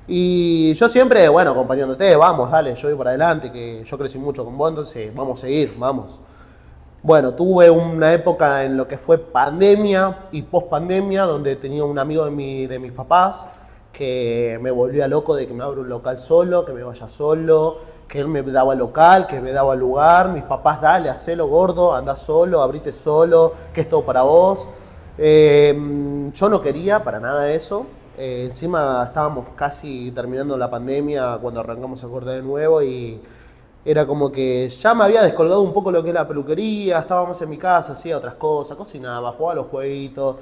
Y yo siempre, bueno, acompañándote, vamos, dale, yo voy para adelante, que yo crecí mucho con vos, entonces vamos a seguir, vamos. Bueno, tuve una época en lo que fue pandemia y post-pandemia, donde tenía un amigo de mis papás que me volvía loco de que me abra un local solo, que me vaya solo, que él me daba local, que me daba lugar. Mis papás, dale, hacelo gordo, andá solo, abrite solo, que es todo para vos. Yo no quería para nada eso. Encima estábamos casi terminando la pandemia cuando arrancamos a cortar de nuevo y era como que ya me había descolgado un poco lo que era la peluquería, estábamos en mi casa, hacía otras cosas, cocinaba, jugaba a los jueguitos,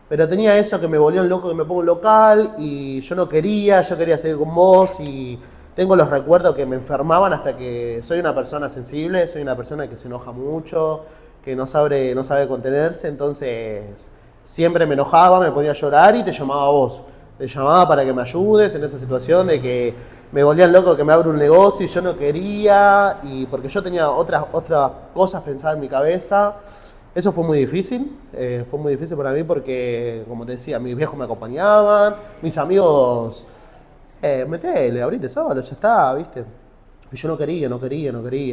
pero tenía eso que me volvió loco, que me pongo un local y yo no quería, yo quería seguir con vos y tengo los recuerdos que me enfermaban hasta que soy una persona sensible, soy una persona que se enoja mucho, que no sabe contenerse, entonces siempre me enojaba, me ponía a llorar y te llamaba a vos. Te llamaba para que me ayudes en esa situación de que me volvían loco que me abra un negocio y yo no quería, y porque yo tenía otras cosas pensadas en mi cabeza. Eso fue muy difícil para mí porque, como te decía, mis viejos me acompañaban, mis amigos, metele, abrite solo, ya está, ¿viste? Y yo no quería.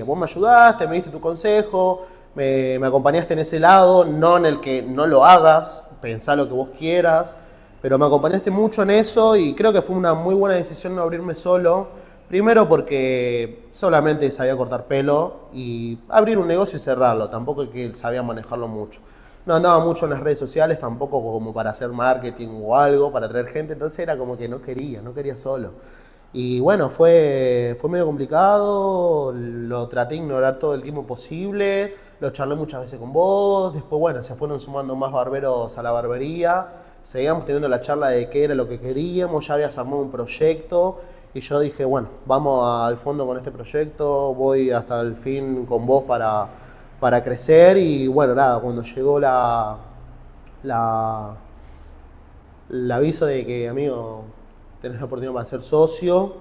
Vos me ayudaste, me diste tu consejo, me acompañaste en ese lado, no en el que no lo hagas, pensá lo que vos quieras, pero me acompañaste mucho en eso y creo que fue una muy buena decisión no abrirme solo. Primero porque solamente sabía cortar pelo y abrir un negocio y cerrarlo, tampoco es que sabía manejarlo mucho. No andaba mucho en las redes sociales, tampoco como para hacer marketing o algo, para atraer gente, entonces era como que no quería solo. Y bueno, fue medio complicado, lo traté de ignorar todo el tiempo posible, lo charlé muchas veces con vos, después bueno, se fueron sumando más barberos a la barbería, seguíamos teniendo la charla de qué era lo que queríamos, ya habías armado un proyecto y yo dije, bueno, vamos al fondo con este proyecto, voy hasta el fin con vos para crecer y bueno, nada, cuando llegó el aviso de que, amigo, tenés la oportunidad para ser socio,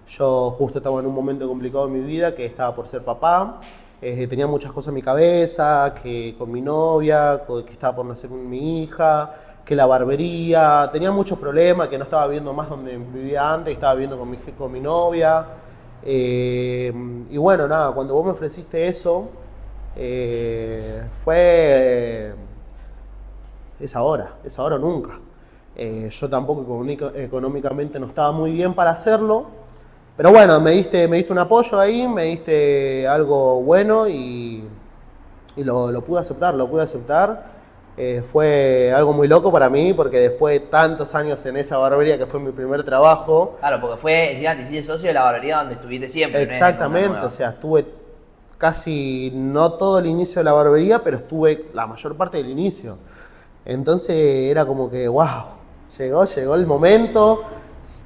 yo justo estaba en un momento complicado en mi vida, que estaba por ser papá, tenía muchas cosas en mi cabeza, que con mi novia, que estaba por nacer mi hija, que la barbería, tenía muchos problemas, que no estaba viviendo más donde vivía antes, estaba viviendo con mi novia. Y bueno, nada, cuando vos me ofreciste eso, fue... es ahora o nunca. Yo tampoco económicamente no estaba muy bien para hacerlo, pero bueno, me diste un apoyo ahí, me diste algo bueno y y lo pude aceptar, lo pude aceptar. Fue algo muy loco para mí porque después de tantos años en esa barbería que fue mi primer trabajo. Claro, porque fue, ya te hiciste socio de la barbería donde estuviste siempre. Exactamente, ¿no? o sea, estuve casi no todo el inicio de la barbería, pero estuve la mayor parte del inicio. Entonces era como que, wow, llegó el momento.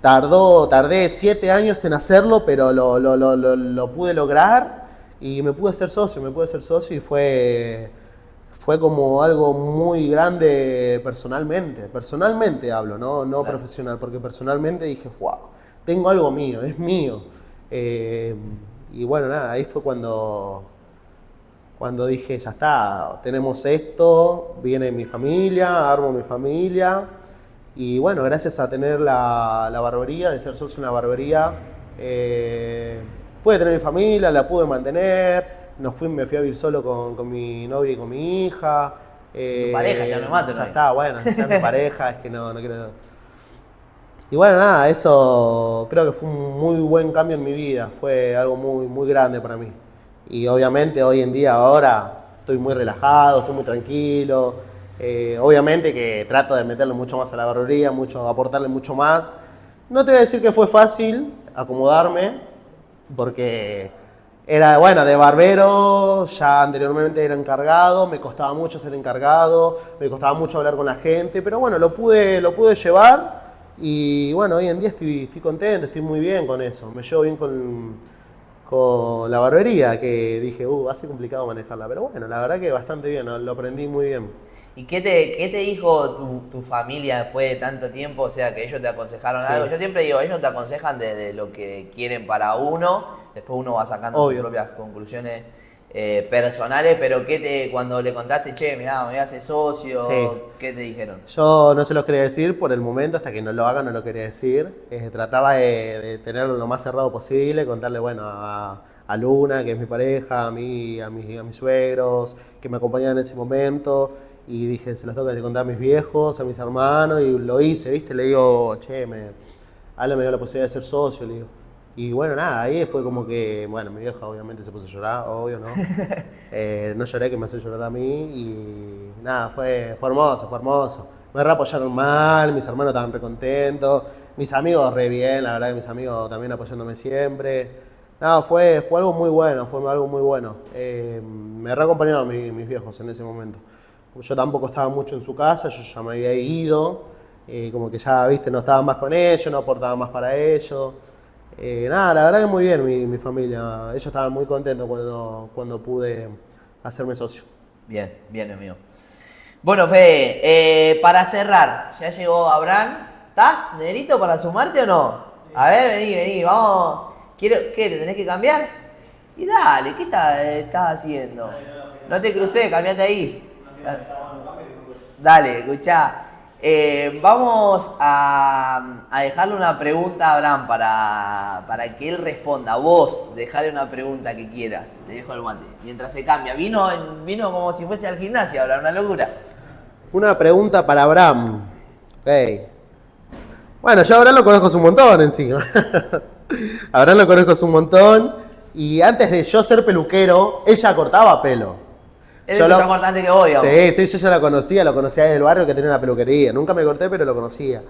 Tardé 7 años en hacerlo, pero lo pude lograr y me pude ser socio y fue como algo muy grande personalmente hablo, no Claro. profesional, porque personalmente dije, wow, tengo algo mío, es mío. Y bueno, nada, ahí fue cuando dije, ya está, tenemos esto, viene mi familia, armo mi familia. Y bueno, gracias a tener la barbería, de ser socio en la barbería, pude tener mi familia, la pude mantener. Me fui a vivir solo con mi novia y con mi hija. Tu pareja, ya no mato, Ya ¿no? está, bueno, ya es mi pareja, es que no quiero... Y bueno, nada, eso creo que fue un muy buen cambio en mi vida, fue algo muy grande para mí. Y obviamente hoy en día, ahora, estoy muy relajado, estoy muy tranquilo. Obviamente que trato de meterle mucho más a la barbería, aportarle mucho más. No te voy a decir que fue fácil acomodarme, porque era, bueno, de barbero, ya anteriormente era encargado, me costaba mucho ser encargado, me costaba mucho hablar con la gente, pero bueno, lo pude llevar y bueno, hoy en día estoy contento, estoy muy bien con eso, me llevo bien con la barbería, que dije, va a ser complicado manejarla, pero bueno, la verdad que bastante bien, lo aprendí muy bien. ¿Y qué te dijo tu familia después de tanto tiempo? O sea, que ellos te aconsejaron Sí. algo. Yo siempre digo, ellos te aconsejan desde lo que quieren para uno, después uno va sacando Obvio. sus propias conclusiones personales, pero cuando le contaste, che, mirá, me voy a hacer socio, Sí. ¿qué te dijeron? Yo no se los quería decir por el momento, hasta que no lo haga no lo quería decir. Trataba de tenerlo lo más cerrado posible, contarle, bueno, a Luna, que es mi pareja, a mí, a mis suegros, que me acompañaban en ese momento. Y dije, se los tengo que contar a mis viejos, a mis hermanos, y lo hice, ¿viste? Le digo, che, Ale me dio la posibilidad de ser socio, le digo. Y bueno, nada, ahí fue como que, bueno, mi vieja obviamente se puso a llorar, obvio, ¿no? No lloré, que me hace llorar a mí, y nada, fue hermoso, fue hermoso. Me apoyaron mal, mis hermanos estaban re contentos, mis amigos re bien, la verdad que mis amigos también apoyándome siempre. Nada, fue algo muy bueno, fue algo muy bueno. Me reacompañaron mis viejos en ese momento. Yo tampoco estaba mucho en su casa, yo ya me había ido, como que ya, viste, no estaba más con ellos, no aportaba más para ellos. Nada, la verdad que muy bien mi familia, ellos estaban muy contentos cuando pude hacerme socio. Bien, bien, amigo. Bueno, Fede, para cerrar, ya llegó Abraham. ¿Estás, negrito, para sumarte o no? A ver, vení, vamos. ¿Qué, te tenés que cambiar? Y dale, ¿qué estás haciendo? No te crucé, cambiate ahí. Dale, escuchá. Vamos a dejarle una pregunta a Abraham para que él responda. Vos, dejale una pregunta que quieras. Te dejo el mate. Mientras se cambia. Vino como si fuese al gimnasio ahora, una locura. Una pregunta para Abraham. Ok. Bueno, yo a Abraham lo conozco hace un montón encima. A Abraham lo conozco hace un montón. Y antes de yo ser peluquero, ella cortaba pelo. Es lo más importante que voy, digamos. Sí, yo ya lo conocía del barrio que tenía una peluquería. Nunca me corté, pero lo conocía.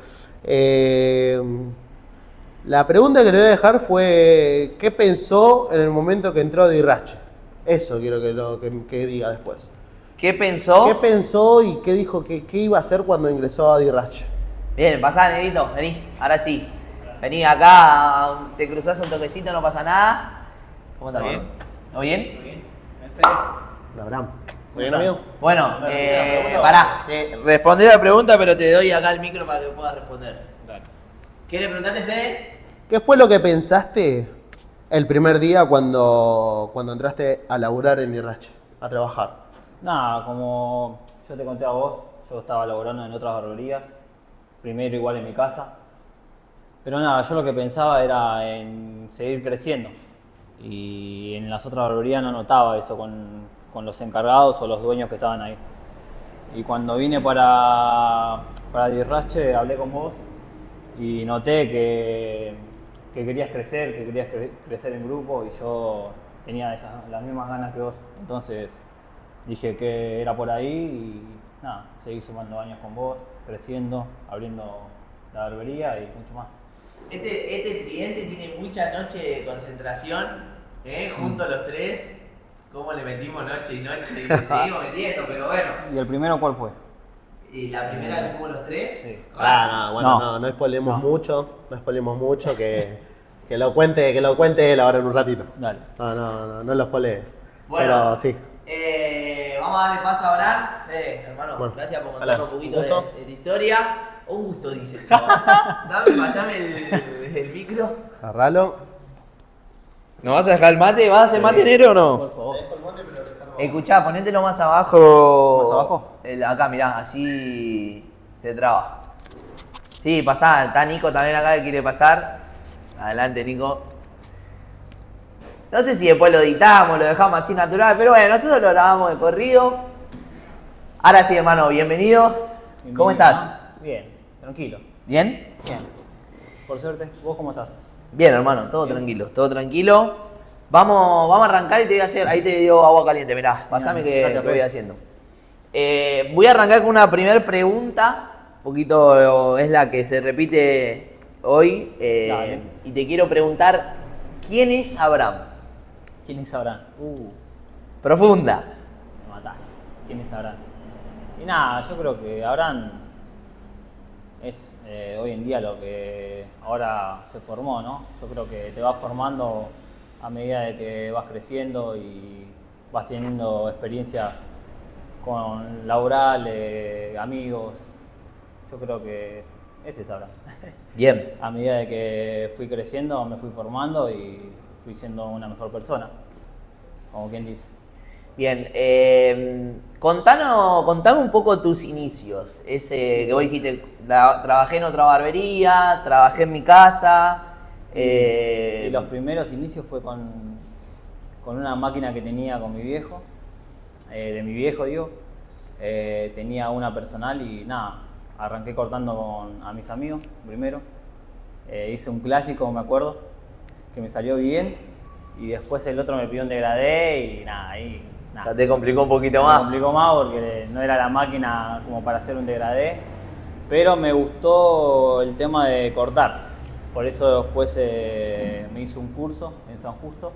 La pregunta que le voy a dejar fue, ¿qué pensó en el momento que entró a Dirrache? Eso quiero que diga después. ¿Qué pensó? ¿Qué pensó y qué dijo qué iba a hacer cuando ingresó a Dirrache? Bien, pasá, negrito, vení, ahora sí. Vení acá, te cruzás un toquecito, no pasa nada. ¿Cómo estás, Bien. ¿Todo bien? Abraham. Muy bien, amigo. Bueno, pará, respondí la pregunta, pero te doy acá el micro para que puedas responder. Dale. ¿Qué le preguntaste, Fede? ¿Qué fue lo que pensaste el primer día cuando entraste a laburar en Dirrache, a trabajar? Nada, como yo te conté a vos, yo estaba laborando en otras barberías, primero igual en mi casa, pero nada, yo lo que pensaba era en seguir creciendo y en las otras barberías no notaba eso con los encargados o los dueños que estaban ahí. Y cuando vine para Dirrache hablé con vos y noté que querías crecer, que querías crecer en grupo y yo tenía las mismas ganas que vos. Entonces dije que era por ahí y nada, seguí sumando años con vos, creciendo, abriendo la barbería y mucho más. Este tridente tiene mucha noche de concentración, juntos los tres. ¿Cómo le metimos noche y noche y le seguimos metiendo? Pero bueno. ¿Y el primero cuál fue? ¿Y la primera que fuimos los tres? Sí. Ah, no, bueno, No. no spoilemos No. mucho, que lo cuente él ahora en un ratito. Dale. No lo spoilees. Bueno, Pero sí. Vamos a darle paso a Abraham. Hermano, Bueno, gracias por hola, contarnos un poquito un de gusto. tu historia. Un gusto, dice el chaval. Pasame el micro. Agarralo. ¿Nos vas a dejar el mate? ¿Vas a hacer mate negro o no? Por favor. Escuchá, ponételo más abajo. ¿Más abajo? Acá, mirá, así te traba. Sí, pasá, está Nico también acá que quiere pasar. Adelante, Nico. No sé si después lo editamos, lo dejamos así natural, pero bueno, nosotros lo grabamos de corrido. Ahora sí, hermano, bienvenido. ¿Cómo Bienvenido, estás? ¿no? Bien, tranquilo. ¿Bien? Bien. Por suerte, ¿vos cómo estás? Bien, hermano, todo tranquilo, todo tranquilo. Vamos a arrancar y te voy a hacer, ahí te dio agua caliente, mirá, pasame que Gracias, voy Fede. haciendo. Voy a arrancar con una primera pregunta, un poquito es la que se repite hoy, Dale. y te quiero preguntar, ¿quién es Abraham? ¿Quiénes sabrán? Profunda. Me mataste. ¿Quiénes sabrán? Y nada, yo creo que Abraham es hoy en día lo que ahora se formó, ¿no? Yo creo que te vas formando a medida de que vas creciendo y vas teniendo experiencias con laborales, amigos. Yo creo que ese es Abraham. Bien. A medida de que fui creciendo, me fui formando y fui siendo una mejor persona, como quien dice. Bien, contame un poco tus inicios. Ese que vos dijiste, trabajé en otra barbería, trabajé en mi casa. Y los primeros inicios fue con una máquina que tenía con mi viejo, de mi viejo digo. Tenía una personal y nada, arranqué cortando a mis amigos primero. Hice un clásico, me acuerdo, que me salió bien. Y después el otro me pidió un degradé y nada, ahí... Nada. Ya te complicó un poquito Me más. complicó más porque no era la máquina como para hacer un degradé. Pero me gustó el tema de cortar. Por eso después me hice un curso en San Justo.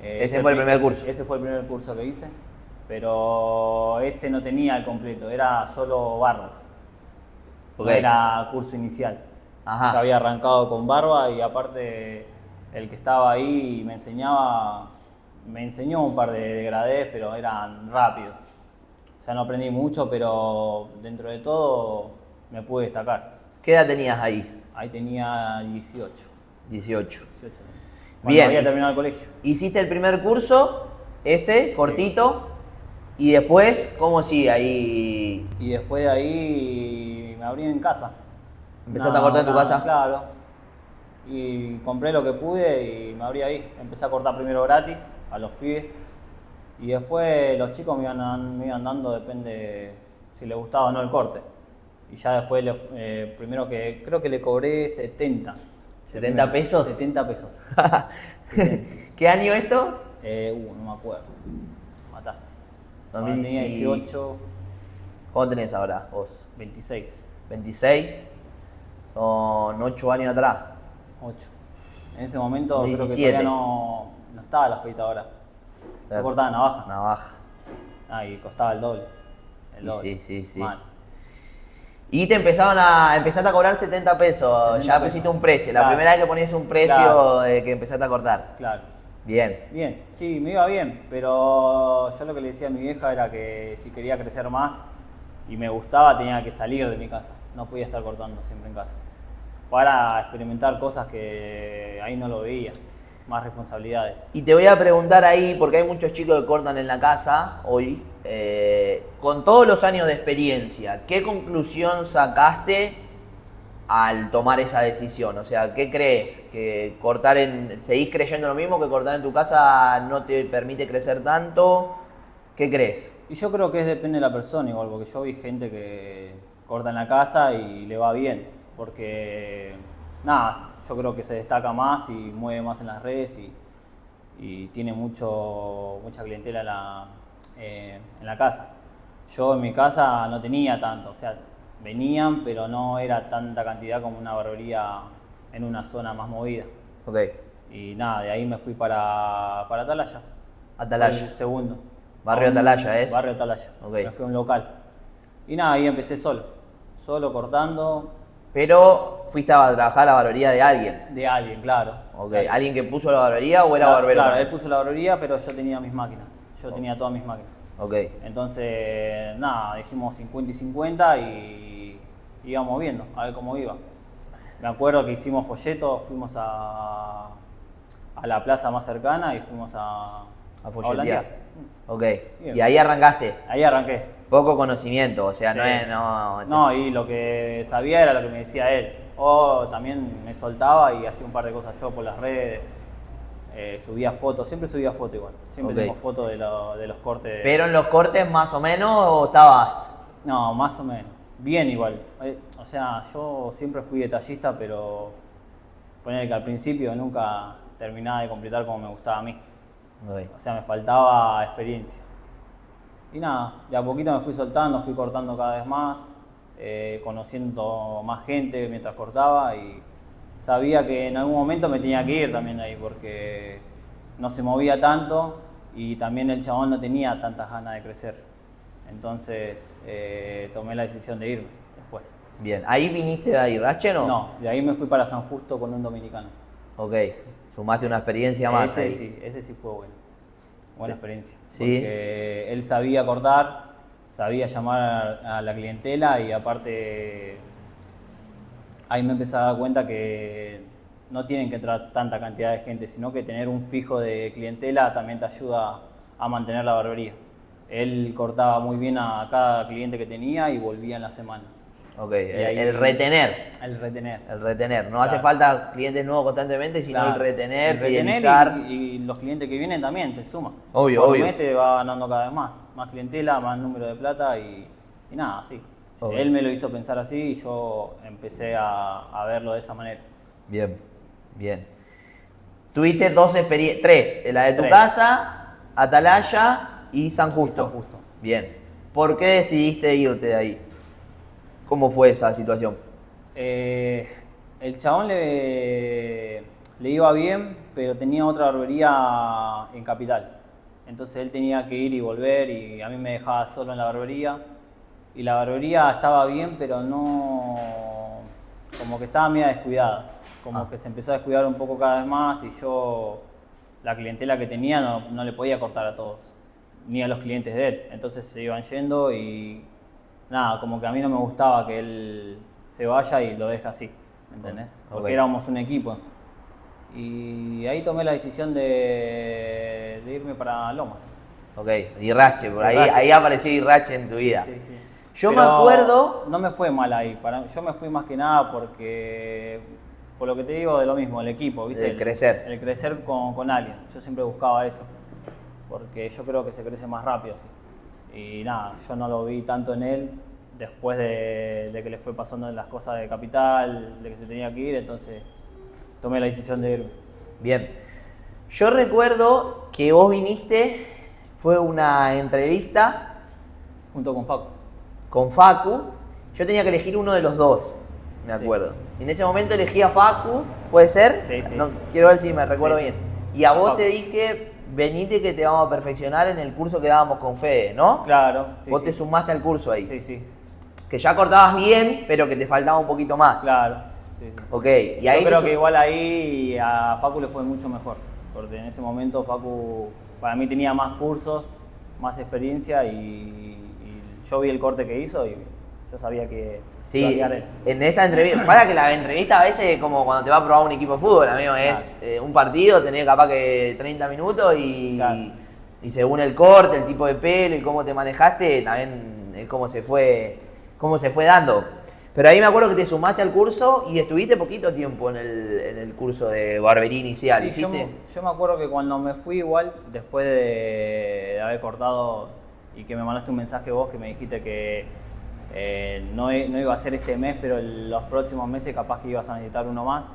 Ese fue el primer curso. Ese fue el primer curso que hice. Pero ese no tenía el completo, era solo barba. Ok. No era curso inicial. Ajá. Ya había arrancado con barba y aparte el que estaba ahí me enseñó un par de degradés, pero eran rápidos. O sea, no aprendí mucho, pero dentro de todo me pude destacar. ¿Qué edad tenías ahí? Ahí tenía 18. 18. Cuando Bien, había y- terminado el colegio. Hiciste el primer curso, ese, cortito, y después, ¿cómo sigue ahí? Y después de ahí me abrí en casa. ¿Empezaste a cortar en tu casa? Claro. Y compré lo que pude y me abrí ahí. Empecé a cortar primero gratis a los pibes. Y después los chicos me iban dando, depende si les gustaba o no el corte. Y ya después, primero que creo que le cobré 70. ¿70 pesos? 70 pesos. ¿Qué año esto? No me acuerdo. Mataste. Cuando 2010. tenía 18, ¿Cuánto tenés ahora vos? 26, 26. Son 8 años atrás. 8. En ese momento creo que 17. todavía no estaba la afeitadora. Se Claro. cortaba navaja. Navaja. Y costaba el doble. El Y doble. sí. Mal. Y te empezaste a cobrar 70 pesos. 70 Ya pusiste pesos. un precio. La Claro. primera vez que ponías un precio Claro. que empezaste a cortar. Claro. Bien. Bien, sí, me iba bien, pero yo lo que le decía a mi vieja era que si quería crecer más y me gustaba tenía que salir de mi casa, no podía estar cortando siempre en casa, para experimentar cosas que ahí no lo veía, más responsabilidades. Y te voy a preguntar ahí, porque hay muchos chicos que cortan en la casa hoy, con todos los años de experiencia, ¿qué conclusión sacaste al tomar esa decisión? O sea, ¿qué crees? ¿Que seguís creyendo lo mismo, que cortar en tu casa no te permite crecer tanto? ¿Qué crees? Y yo creo que depende de la persona igual, porque yo vi gente que corta en la casa y le va bien, porque nada, yo creo que se destaca más y mueve más en las redes y tiene mucha clientela en la casa. Yo en mi casa no tenía tanto, o sea, venían, pero no era tanta cantidad como una barbería en una zona más movida. Ok. Y nada, de ahí me fui para Atalaya. Atalaya. Fue el segundo. Barrio Atalaya, ¿es? Barrio Atalaya. Ok. Me fui a un local. Y nada, ahí empecé solo cortando Pero fuiste a trabajar a la barbería de alguien. de alguien, claro. Ok. ¿Alguien que puso la barbería o era barbero? Claro, él también? puso la barbería, pero yo tenía mis máquinas. Yo tenía todas mis máquinas. Ok. Entonces, nada, dijimos 50 y 50 y íbamos viendo, a ver cómo iba. Me acuerdo que hicimos folletos, fuimos a la plaza más cercana y fuimos a folletear. volantear. Ok. Bien. Y ahí arrancaste. Ahí arranqué. Poco conocimiento, o sea, Sí. no es. No, No, y lo que sabía era lo que me decía él. O también me soltaba y hacía un par de cosas yo por las redes. Subía fotos, siempre subía fotos igual. Siempre Ok. tengo fotos de los cortes. Pero en los cortes más o menos o estabas. No, más o menos. Bien igual. O sea, yo siempre fui detallista, pero poner que al principio nunca terminaba de completar como me gustaba a mí. Ok. O sea, me faltaba experiencia. Y nada, de a poquito me fui soltando, fui cortando cada vez más, conociendo más gente mientras cortaba y sabía que en algún momento me tenía que ir también ahí porque no se movía tanto y también el chabón no tenía tantas ganas de crecer. Entonces tomé la decisión de irme después. Bien. ¿Ahí viniste de Irache o no? No, de ahí me fui para San Justo con un dominicano. Ok. Sumaste una experiencia más ahí. Ese sí fue bueno. Buena experiencia. Sí. Porque él sabía cortar, sabía llamar a la clientela y aparte ahí me empecé a dar cuenta que no tienen que entrar tanta cantidad de gente, sino que tener un fijo de clientela también te ayuda a mantener la barbería. Él cortaba muy bien a cada cliente que tenía y volvía en la semana. Ok. ahí- El retener. El retener. El retener. No Claro. hace falta clientes nuevos constantemente, sino Claro. el retener, El retener fidelizar. y los clientes que vienen también te suman. Obvio, Por obvio. mes te va ganando cada vez más clientela, más número de plata y nada, así. Ok. Él me lo hizo pensar así y yo empecé a verlo de esa manera. Bien, bien. Tuviste tres, la de tu Tres. casa, Atalaya y San Justo. San Justo. Bien. ¿Por qué decidiste irte de ahí? ¿Cómo fue esa situación? El chabón le iba bien, pero tenía otra barbería en Capital. Entonces él tenía que ir y volver y a mí me dejaba solo en la barbería. Y la barbería estaba bien, pero no... como que estaba media descuidada. Como que se empezó a descuidar un poco cada vez más y yo la clientela que tenía no le podía cortar a todos, ni a los clientes de él. Entonces se iban yendo y nada, como que a mí no me gustaba que él se vaya y lo deje así, ¿entendés? Porque Ok. éramos un equipo. Y ahí tomé la decisión de irme para Lomas. Ok, Irache, por ahí, Irache. ahí apareció Irache en tu vida. Sí, sí. Yo me Pero acuerdo. no me fue mal ahí. Yo me fui más que nada porque, por lo que te digo, de lo mismo, el equipo, ¿viste? El crecer. El crecer con alguien. Yo siempre buscaba eso. Porque yo creo que se crece más rápido así. Y nada, yo no lo vi tanto en él después de que le fue pasando las cosas de Capital, de que se tenía que ir, entonces tomé la decisión de irme. Bien. Yo recuerdo que vos viniste, fue una entrevista Junto con Facu. con Facu. Yo tenía que elegir uno de los dos, me acuerdo. Y en ese momento elegí a Facu, ¿puede ser? Sí, sí. No, quiero ver si me recuerdo Sí, sí. bien. Y a vos Facu. te dije, venite que te vamos a perfeccionar en el curso que dábamos con Fede, ¿no? Claro. Sí, Vos sí. te sumaste al curso ahí. Sí, sí. Que ya cortabas bien, pero que te faltaba un poquito más. Claro. Sí, sí. Ok, y ahí Yo creo te que igual ahí a Facu le fue mucho mejor, porque en ese momento Facu para mí tenía más cursos, más experiencia y yo vi el corte que hizo y yo sabía que iba a Sí, quedar él. en esa entrevista, para que la entrevista a veces es como cuando te va a probar un equipo de fútbol, amigo, es un partido, tenés capaz que 30 minutos Claro. y según el corte, el tipo de pelo y cómo te manejaste, también es cómo se fue dando. Pero ahí me acuerdo que te sumaste al curso y estuviste poquito tiempo en el curso de barbería inicial, Sí, ¿hiciste? yo me acuerdo que cuando me fui igual, después de haber cortado y que me mandaste un mensaje vos que me dijiste que no iba a ser este mes, pero los próximos meses capaz que ibas a necesitar uno más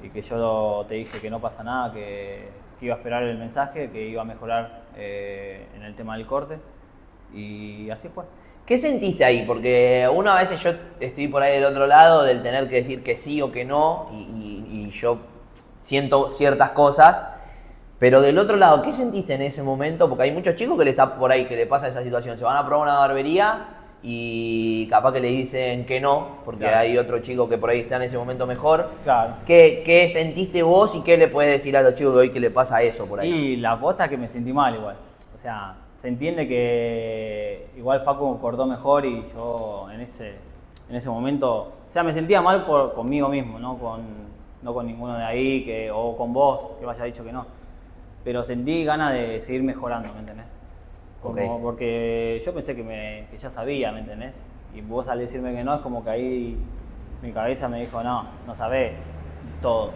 y que yo te dije que no pasa nada, que iba a esperar el mensaje, que iba a mejorar en el tema del corte. Y así fue. ¿Qué sentiste ahí? Porque una vez yo estoy por ahí del otro lado del tener que decir que sí o que no y yo siento ciertas cosas, pero del otro lado, ¿qué sentiste en ese momento? Porque hay muchos chicos que le está por ahí, que le pasa esa situación, se van a probar una barbería y capaz que le dicen que no, porque Claro. hay otro chico que por ahí está en ese momento mejor. Claro. ¿Qué sentiste vos y qué le puedes decir a los chicos de hoy que le pasa eso por ahí? Y la posta es que me sentí mal igual. O sea, se entiende que igual Facu cortó mejor y yo en ese momento, o sea, me sentía mal conmigo mismo, no con ninguno de ahí o con vos que me haya dicho que no. Pero sentí ganas de seguir mejorando, ¿me entendés? Ok. Porque yo pensé que ya sabía, ¿me entendés? Y vos al decirme que no, es como que ahí mi cabeza me dijo, no sabés todo.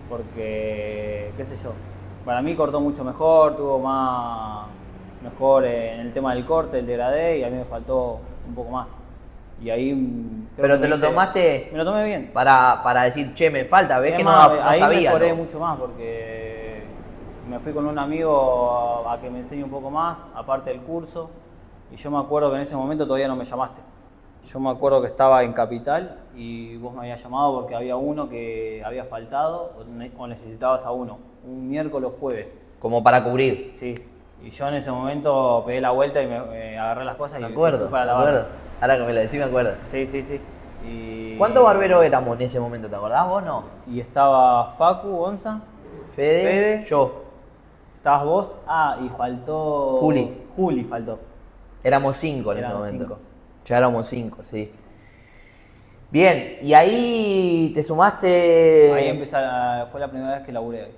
Porque, qué sé yo, para mí cortó mucho mejor, tuvo mejor en el tema del corte, el degradé, y a mí me faltó un poco más. Y ahí creo Pero que te lo tomaste me lo tomé bien. para decir, che, me falta, ves Es que más, no ahí sabía. mejoré ¿no? mucho más porque me fui con un amigo a que me enseñe un poco más, aparte del curso, y yo me acuerdo que en ese momento todavía no me llamaste. Yo me acuerdo que estaba en Capital y vos me habías llamado porque había uno que había faltado o necesitabas a uno, un miércoles o jueves. Como para cubrir. Sí, y yo en ese momento pegué la vuelta y me agarré las cosas Me y acuerdo, fui me para la barra. acuerdo. Ahora que me lo decís, me acuerdo. Sí. Y... ¿Cuántos barberos éramos en ese momento? ¿Te acordás vos no? Y estaba Facu, Gonza, Fede, yo. estabas vos, y faltó... Juli faltó. Éramos 5 en ese Eran momento. 5. Ya éramos 5, sí. Bien, y ahí te sumaste Ahí fue la primera vez que laburé.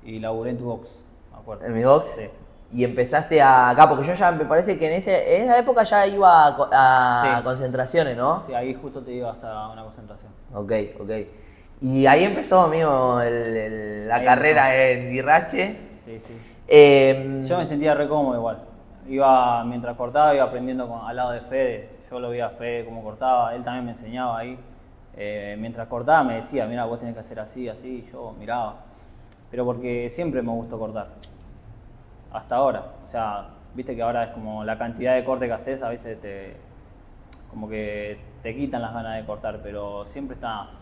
Y laburé en tu box, me acuerdo. en mi box. Sí. Y empezaste acá, porque yo ya me parece que en esa época ya iba a Sí. concentraciones, ¿no? Sí, ahí justo te ibas a una concentración. Ok. Y ahí empezó, amigo, la Ahí carrera en Dirache. Sí. Yo me sentía re cómodo igual. Mientras cortaba, iba aprendiendo al lado de Fede. Yo lo veía a Fede cómo cortaba, él también me enseñaba ahí. Mientras cortaba me decía, mira, vos tenés que hacer así, y yo miraba. Pero porque siempre me gustó cortar. Hasta ahora. O sea, viste que ahora es como la cantidad de corte que haces, a veces como que te quitan las ganas de cortar, pero siempre estás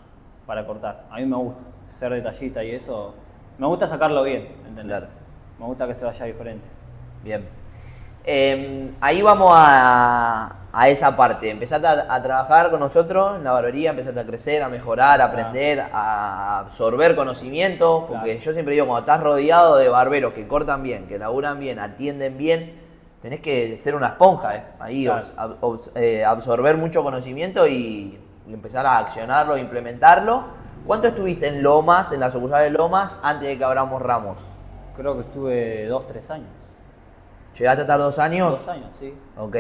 para cortar. A mí me gusta ser detallista y eso. Me gusta sacarlo bien, ¿entendés? Claro. Me gusta que se vaya diferente. Bien. Ahí vamos a esa parte. Empezaste a trabajar con nosotros en la barbería, empezaste a crecer, a mejorar, a aprender, a absorber conocimiento. Porque Claro. yo siempre digo, cuando estás rodeado de barberos que cortan bien, que laburan bien, atienden bien, tenés que ser una esponja, ahí Claro. absorber mucho conocimiento y empezar a accionarlo, implementarlo. ¿Cuánto estuviste en Lomas, en la sucursal de Lomas, antes de que abramos Ramos? Creo que estuve 2-3 años. ¿Llegaste a estar 2 años? 2 años, sí. Ok.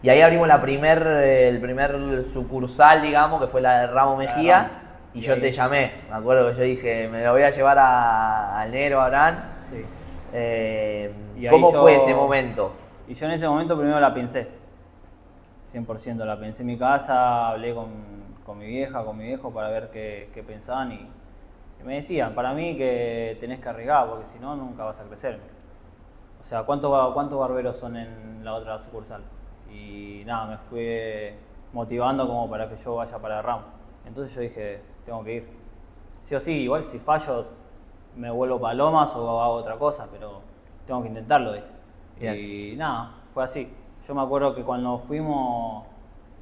Y ahí abrimos el primer sucursal, digamos, que fue la de Ramos Mejía. Ramos. Y Y yo ahí- te llamé. Me acuerdo que yo dije, me lo voy a llevar al negro Abraham. Sí. Y ahí ¿Cómo yo- fue ese momento? Y yo en ese momento primero la pensé. 100% la pensé en mi casa, hablé con mi vieja, con mi viejo para ver qué pensaban y me decían, para mí que tenés que arriesgar porque si no nunca vas a crecer. O sea, ¿cuántos barberos son en la otra sucursal? Y nada, me fui motivando como para que yo vaya para Ramos. Entonces yo dije, tengo que ir. Sí o sí, igual si fallo me vuelvo para Lomas o hago otra cosa, pero tengo que intentarlo. Dije. Bien. Y nada, fue así. Yo me acuerdo que cuando fuimos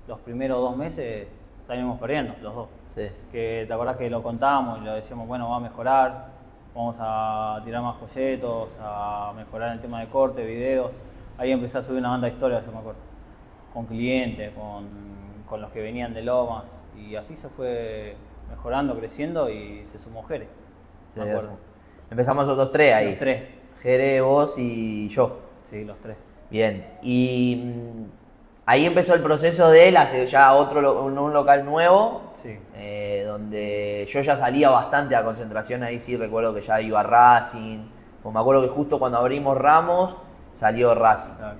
los primeros 2 meses salimos perdiendo, los dos. Sí. Que te acordás que lo contábamos y lo decíamos, bueno, va a mejorar, vamos a tirar más folletos, a mejorar el tema de corte, videos. Ahí empecé a subir una banda de historias, yo me acuerdo, con clientes, con los que venían de Lomas. Y así se fue mejorando, creciendo y se sumó Jere. Sí, Me acuerdo. Empezamos nosotros 3 ahí. Los 3. Jere, vos y yo. Sí, los 3. Bien. Y ahí empezó el proceso de él, hace ya un local nuevo. Sí. Donde yo ya salía bastante a concentración, ahí sí recuerdo que ya iba Racing, pues me acuerdo que justo cuando abrimos Ramos salió Racing. Claro.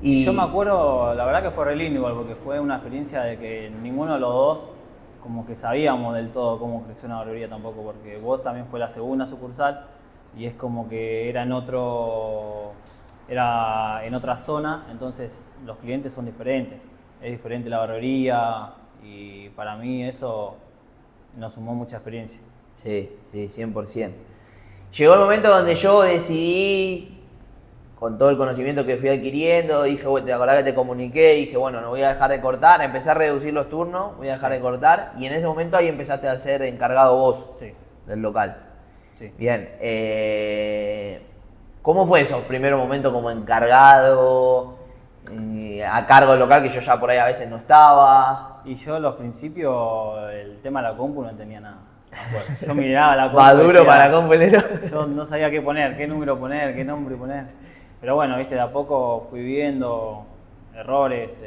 Y Yo me acuerdo, la verdad que fue re lindo igual, porque fue una experiencia de que ninguno de los dos como que sabíamos del todo cómo creció una barbería tampoco, porque vos también fue la segunda sucursal y es como que era en otro era en otra zona, entonces los clientes son diferentes. Es diferente la barbería y para mí eso nos sumó mucha experiencia. Sí, sí, 100%. Llegó el momento donde yo decidí, con todo el conocimiento que fui adquiriendo, dije, bueno, te acordás que te comuniqué, dije, bueno, no voy a dejar de cortar, empecé a reducir los turnos, voy a dejar de cortar, y en ese momento ahí empezaste a ser encargado vos Sí, del local. sí. Bien, ¿cómo fue esos primeros momentos como encargado, a cargo del local, que yo ya por ahí a veces no estaba? Y yo a los principios, el tema de la compu no entendía nada. Me acuerdo. Yo miraba la compu. Va y duro decía, para compelero. yo no sabía qué poner, qué número poner, qué nombre poner. Pero bueno, viste, de a poco fui viendo errores,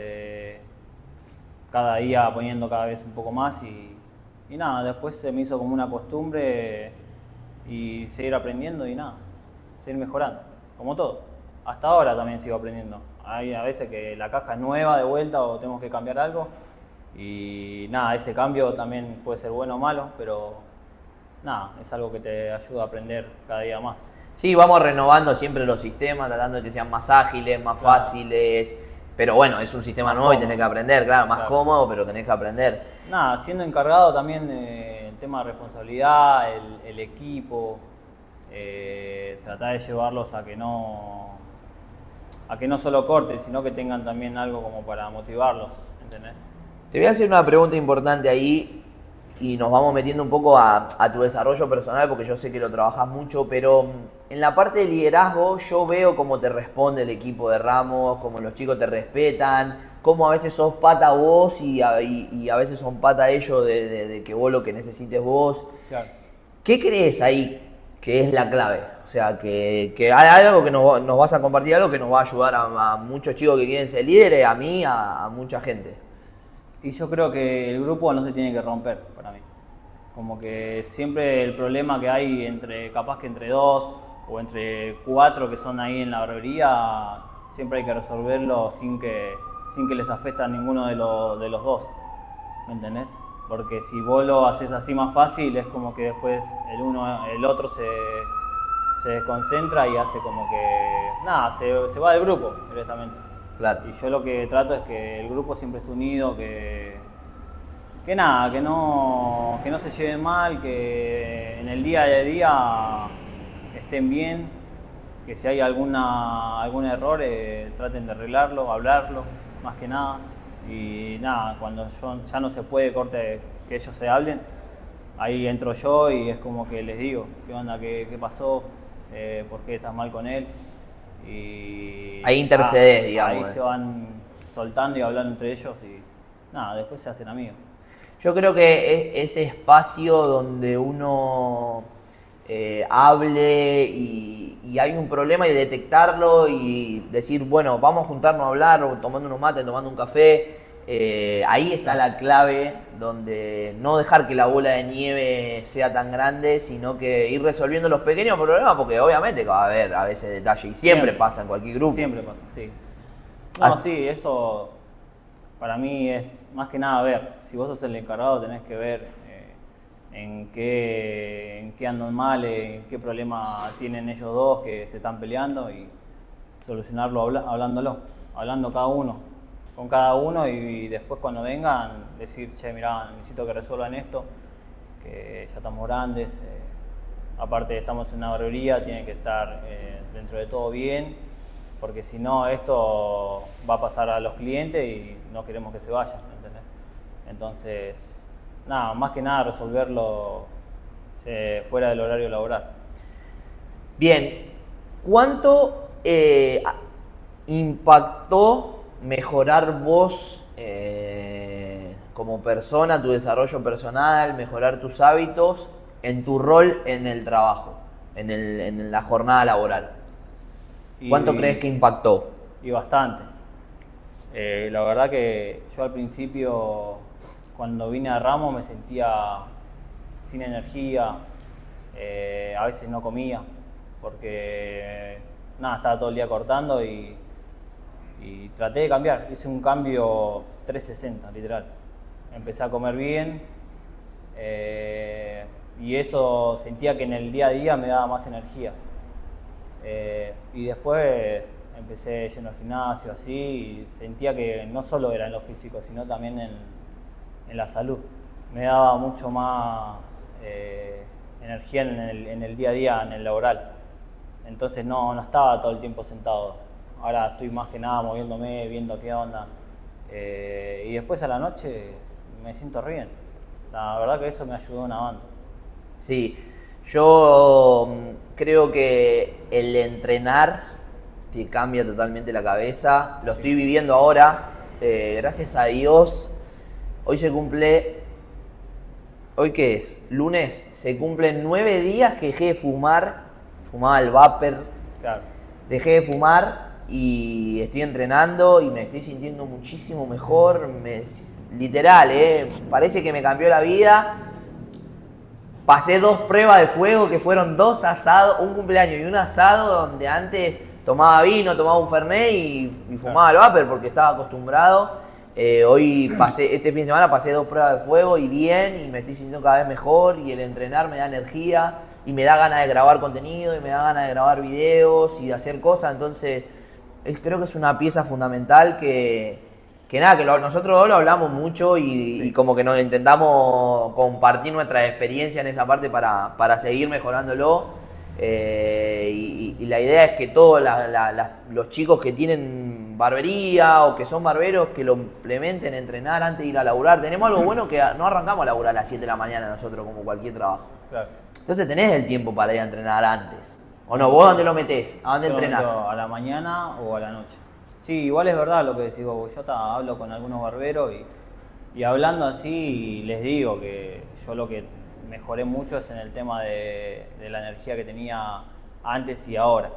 cada día poniendo cada vez un poco más y nada, después se me hizo como una costumbre y seguir aprendiendo y nada, seguir mejorando, como todo. Hasta ahora también sigo aprendiendo. Hay a veces que la caja es nueva de vuelta o tenemos que cambiar algo y nada, ese cambio también puede ser bueno o malo, pero nada, es algo que te ayuda a aprender cada día más. Sí, vamos renovando siempre los sistemas, tratando de que sean más ágiles, más Claro. fáciles. Pero bueno, es un sistema Más nuevo y cómodo. tenés que aprender, claro, más Claro. cómodo, pero tenés que aprender. Nada, siendo encargado también el tema de responsabilidad, el equipo, tratar de llevarlos a que no solo corten, sino que tengan también algo como para motivarlos, ¿entendés? Te voy a hacer una pregunta importante ahí y nos vamos metiendo un poco a tu desarrollo personal porque yo sé que lo trabajás mucho, pero en la parte de liderazgo yo veo cómo te responde el equipo de Ramos, cómo los chicos te respetan, cómo a veces sos pata vos y a veces son pata ellos de que vos lo que necesites vos. Claro. ¿Qué crees ahí que es la clave? O sea, que hay algo que nos vas a compartir, algo que nos va a ayudar a muchos chicos que quieren ser líderes, a mí, a mucha gente. Y yo creo que el grupo no se tiene que romper para mí. Como que siempre el problema que hay capaz que entre 2 o entre 4 que son ahí en la barbería, siempre hay que resolverlo sin que les afecte a ninguno de los dos. ¿Me entendés? Porque si vos lo haces así más fácil, es como que después el otro se desconcentra y hace como que nada, se va del grupo directamente. Claro. Y yo lo que trato es que el grupo siempre esté unido, que nada, que no se lleven mal, que en el día a día estén bien, que si hay algún error traten de arreglarlo, hablarlo, más que nada. Y nada, cuando ya no se puede que ellos se hablen, ahí entro yo y es como que les digo, ¿qué onda? ¿Qué pasó? ¿Por qué estás mal con él? Y Ahí intercedés, digamos. Ahí se van soltando y hablando entre ellos y nada, después se hacen amigos. Yo creo que ese espacio donde uno hable y hay un problema y detectarlo y decir, bueno, vamos a juntarnos a hablar, o tomando unos mates, tomando un café, ahí está la clave, donde no dejar que la bola de nieve sea tan grande, sino que ir resolviendo los pequeños problemas, porque obviamente va a haber a veces detalles y siempre pasa en cualquier grupo. Siempre pasa, sí. No, sí, eso para mí es más que nada ver. Si vos sos el encargado tenés que ver en qué andan mal, en qué problema tienen ellos dos que se están peleando y solucionarlo hablando cada uno con cada uno y después cuando vengan decir, che, mirá, necesito que resuelvan esto, que ya estamos grandes, aparte estamos en una barbería, tiene que estar dentro de todo bien, porque si no esto va a pasar a los clientes y no queremos que se vayan, ¿entendés? Entonces, nada, más que nada resolverlo fuera del horario laboral. Bien, ¿cuánto impactó mejorar vos como persona, tu desarrollo personal, mejorar tus hábitos en tu rol en el trabajo, en la jornada laboral? ¿Cuánto crees que impactó? Y bastante. La verdad que yo al principio, cuando vine a Ramos, me sentía sin energía, a veces no comía, porque nada, estaba todo el día cortando y traté de cambiar. Hice un cambio 360, literal. Empecé a comer bien y eso sentía que en el día a día me daba más energía. Y después empecé yendo al gimnasio así y sentía que no solo era en lo físico, sino también en la salud. Me daba mucho más energía en el día a día, en el laboral. Entonces no estaba todo el tiempo sentado. Ahora estoy más que nada moviéndome, viendo qué onda. Y después a la noche me siento re bien. La verdad que eso me ayudó una banda. Sí, yo creo que el entrenar te cambia totalmente la cabeza. Lo estoy viviendo ahora. Gracias a Dios. Hoy se cumple... ¿Hoy qué es? Lunes. Se cumplen 9 días que dejé de fumar. Fumaba el vapor. Claro. Dejé de fumar y estoy entrenando y me estoy sintiendo muchísimo mejor. Literal, parece que me cambió la vida. Pasé 2 pruebas de fuego que fueron 2 asados, un cumpleaños y un asado donde antes tomaba vino, tomaba un fernet y fumaba el vapor porque estaba acostumbrado. Hoy este fin de semana pasé 2 pruebas de fuego y bien, y me estoy sintiendo cada vez mejor, y el entrenar me da energía y me da ganas de grabar contenido y me da ganas de grabar videos y de hacer cosas. Entonces creo que es una pieza fundamental que nosotros dos lo hablamos mucho y como que nos intentamos compartir nuestra experiencia en esa parte para seguir mejorándolo. Y la idea es que todos los chicos que tienen barbería o que son barberos, que lo implementen, entrenar antes de ir a laburar. Tenemos algo bueno, que no arrancamos a laburar a las 7 de la mañana nosotros como cualquier trabajo. Claro. Entonces tenés el tiempo para ir a entrenar antes. ¿O no? ¿Vos dónde lo metés? ¿A dónde Yo entrenás? entro a la mañana o a la noche. Sí, igual es verdad lo que decís vos. Yo hablo con algunos barberos y hablando así les digo que yo lo que mejoré mucho es en el tema de la energía que tenía antes y ahora.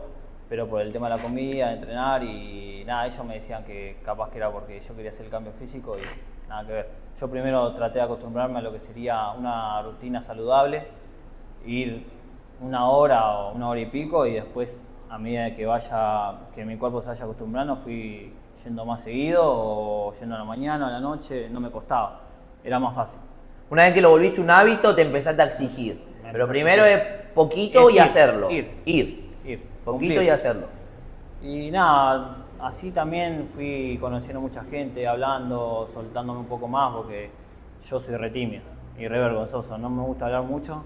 Pero por el tema de la comida, de entrenar y nada, ellos me decían que capaz que era porque yo quería hacer el cambio físico y nada que ver. Yo primero traté de acostumbrarme a lo que sería una rutina saludable, ir 1 hora o 1 hora y pico, y después a medida que mi cuerpo se vaya acostumbrando, fui yendo más seguido o yendo a la mañana, a la noche, no me costaba, era más fácil. Una vez que lo volviste un hábito, te empezaste a exigir. Pero primero es poquito y hacerlo. Ir. Poquito Cumplir. y hacerlo. Y nada, así también fui conociendo mucha gente, hablando, soltándome un poco más, porque yo soy re tímido y re vergonzoso, no me gusta hablar mucho.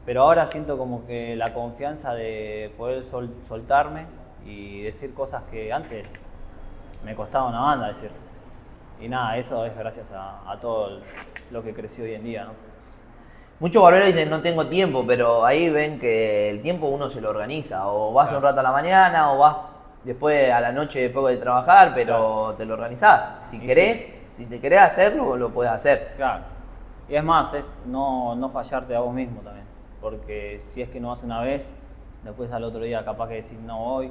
Pero ahora siento como que la confianza de poder soltarme y decir cosas que antes me costaba una banda decir. Y nada, eso es gracias a todo lo que creció hoy en día, ¿no? Muchos barberos dicen no tengo tiempo, pero ahí ven que el tiempo uno se lo organiza. O vas un rato a la mañana o vas después a la noche después de trabajar, pero te lo organizás. Si te querés hacerlo, lo podés hacer. Claro. Y es más, es no fallarte a vos mismo también. Porque si es que no vas una vez, después al otro día capaz que decís no voy,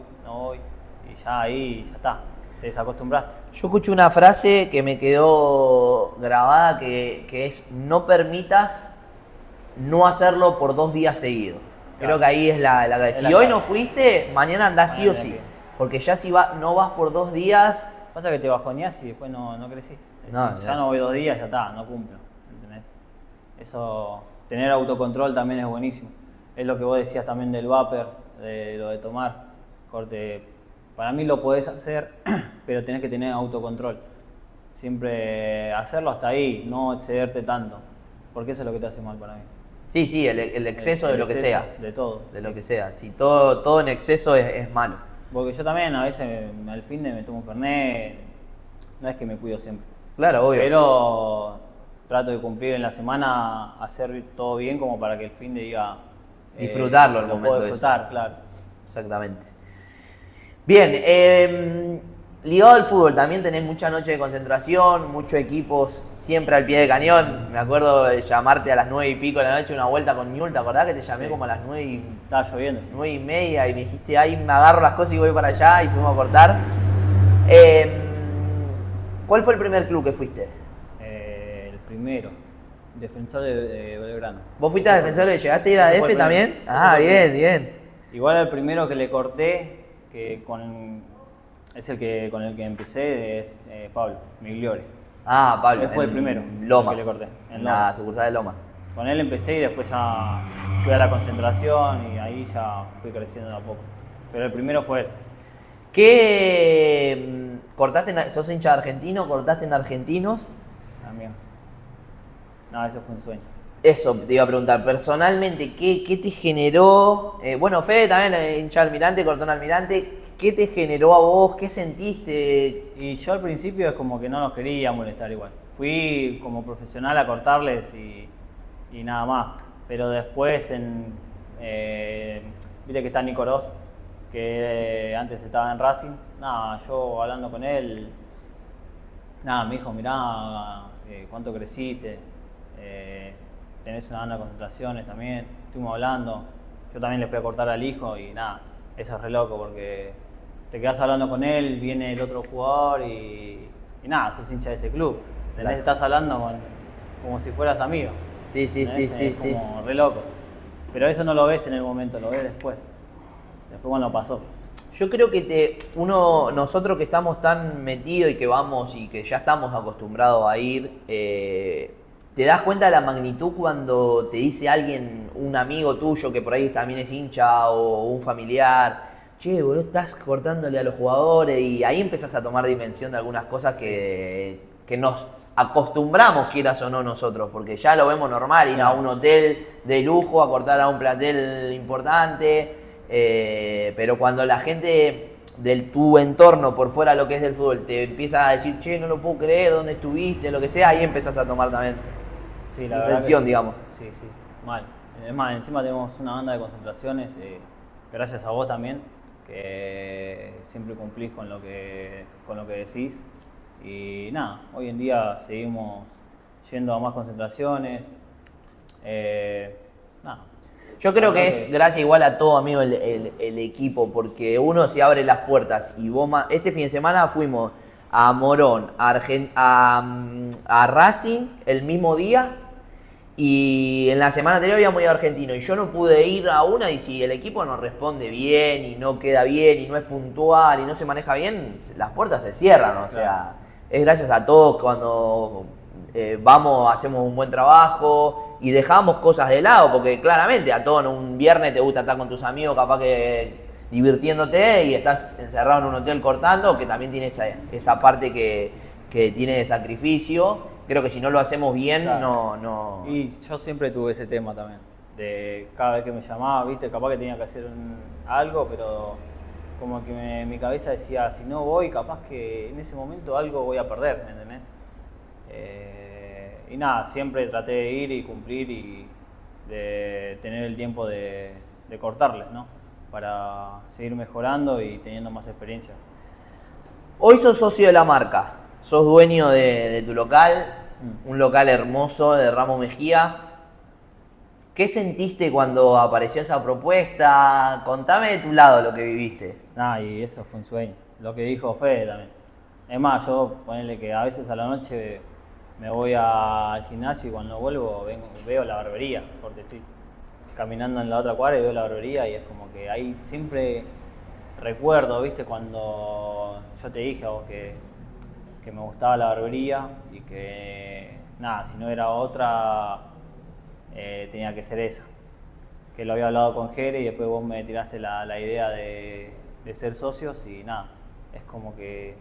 y ya ahí ya está, te desacostumbraste. Yo escuché una frase que me quedó grabada que es: no permitas no hacerlo por 2 días seguidos. Creo Claro. que ahí es la clave. Si hoy no fuiste, mañana andás sí o sí. Porque ya si no vas por 2 días... Pasa que te bajoneás y después no crecí. No, Ya no voy 2 días, ya está, no cumplo. ¿Entendés? Eso, tener autocontrol también es buenísimo. Es lo que vos decías también del vapor, de lo de tomar. Corte, para mí lo podés hacer, pero tenés que tener autocontrol. Siempre hacerlo hasta ahí, no excederte tanto. Porque eso es lo que te hace mal para mí. Sí, el exceso de lo que sea. De todo. De lo que sea. Si todo en exceso es malo. Porque yo también a veces al fin de me tomo un fernet, no es que me cuido siempre. Claro, obvio. Pero trato de cumplir en la semana, hacer todo bien como para que el fin de diga... Disfrutarlo el lo momento puedo disfrutar, claro. Exactamente. Bien, ligado al fútbol, también tenés mucha noche de concentración, muchos equipos siempre al pie de cañón. Me acuerdo de llamarte a las 9 y pico de la noche una vuelta con Newell, ¿te acordás que te llamé Sí. como a las 9 Estaba lloviendo. Sí. 9 y media y me dijiste, ahí me agarro las cosas y voy para allá, y fuimos a cortar? ¿Cuál fue el primer club que fuiste? El primero, Defensor de Belgrano. ¿Vos fuiste a Defensor y llegaste a ir a Ese fue DF el también? primero. Ah, Ese fue el bien. Igual el primero que le corté, es con el que empecé, es Pablo Migliore. Ah, Pablo. Él fue el en primero Lomas. que le corté, en En la Lomas. sucursal de Lomas. Con él empecé y después ya fui a la concentración y ahí ya fui creciendo de a poco. Pero el primero fue él. ¿Qué sos hincha de Argentino? ¿Cortaste en Argentinos? También. No, ese fue un sueño. Eso te iba a preguntar, personalmente, ¿qué te generó? Bueno, Fede también hincha de Almirante, cortó en Almirante. ¿Qué te generó a vos? ¿Qué sentiste? Y yo al principio es como que no los quería molestar igual. Fui como profesional a cortarles y nada más. Pero después, viste que está Nico Ross, que antes estaba en Racing. Nada, yo hablando con él, nada, me dijo, mirá, cuánto creciste, tenés una banda de concentraciones también. Estuvimos hablando, yo también le fui a cortar al hijo y nada, eso es re loco porque te quedás hablando con él, viene el otro jugador y nada, sos hincha de ese club. ¿Entendés? Estás hablando como si fueras amigo. Sí, Es como re loco. Pero eso no lo ves en el momento, lo ves después. Después cuando pasó. Yo creo que nosotros que estamos tan metidos y que vamos y que ya estamos acostumbrados a ir, te das cuenta de la magnitud cuando te dice alguien, un amigo tuyo que por ahí también es hincha o un familiar, che, boludo, estás cortándole a los jugadores y ahí empezás a tomar dimensión de algunas cosas que nos acostumbramos, quieras o no nosotros, porque ya lo vemos normal, ir a un hotel de lujo a cortar a un plantel importante, pero cuando la gente de tu entorno por fuera de lo que es del fútbol te empieza a decir, che, no lo puedo creer, ¿dónde estuviste? Lo que sea, ahí empezás a tomar también Sí, la dimensión, verdad digamos. Sí, mal. Es más, encima tenemos una banda de concentraciones, gracias a vos también, que siempre cumplís con lo que decís. Y nada, hoy en día seguimos yendo a más concentraciones. Nada. Yo creo que es gracias igual a todo, amigo, el equipo, porque uno se abre las puertas y vos, este fin de semana fuimos a Morón, a Racing el mismo día y en la semana anterior habíamos ido a Argentino y yo no pude ir a una y si el equipo no responde bien y no queda bien y no es puntual y no se maneja bien, las puertas se cierran, o sea, es gracias a todos cuando vamos, hacemos un buen trabajo y dejamos cosas de lado, porque claramente a todos un viernes te gusta estar con tus amigos, capaz que divirtiéndote y estás encerrado en un hotel cortando, que también tiene esa parte que tiene de sacrificio. Creo que si no lo hacemos bien, Claro. no... Y yo siempre tuve ese tema también, de cada vez que me llamaba, viste, capaz que tenía que hacer algo, pero como que mi cabeza decía, si no voy, capaz que en ese momento algo voy a perder, ¿me entendés? Y nada, siempre traté de ir y cumplir y de tener el tiempo de cortarles, ¿no? Para seguir mejorando y teniendo más experiencia. Hoy sos socio de la marca, sos dueño de tu local, un local hermoso de Ramos Mejía. ¿Qué sentiste cuando apareció esa propuesta? Contame de tu lado lo que viviste. Y eso fue un sueño. Lo que dijo Fede también. Es más, yo ponele que a veces a la noche me voy al gimnasio y cuando vuelvo veo la barbería, porque estoy caminando en la otra cuadra y veo la barbería y es como que ahí siempre recuerdo, viste, cuando yo te dije a vos que me gustaba la barbería y que nada, si no era otra tenía que ser esa. Que lo había hablado con Jere y después vos me tiraste la idea de ser socios y nada, es como que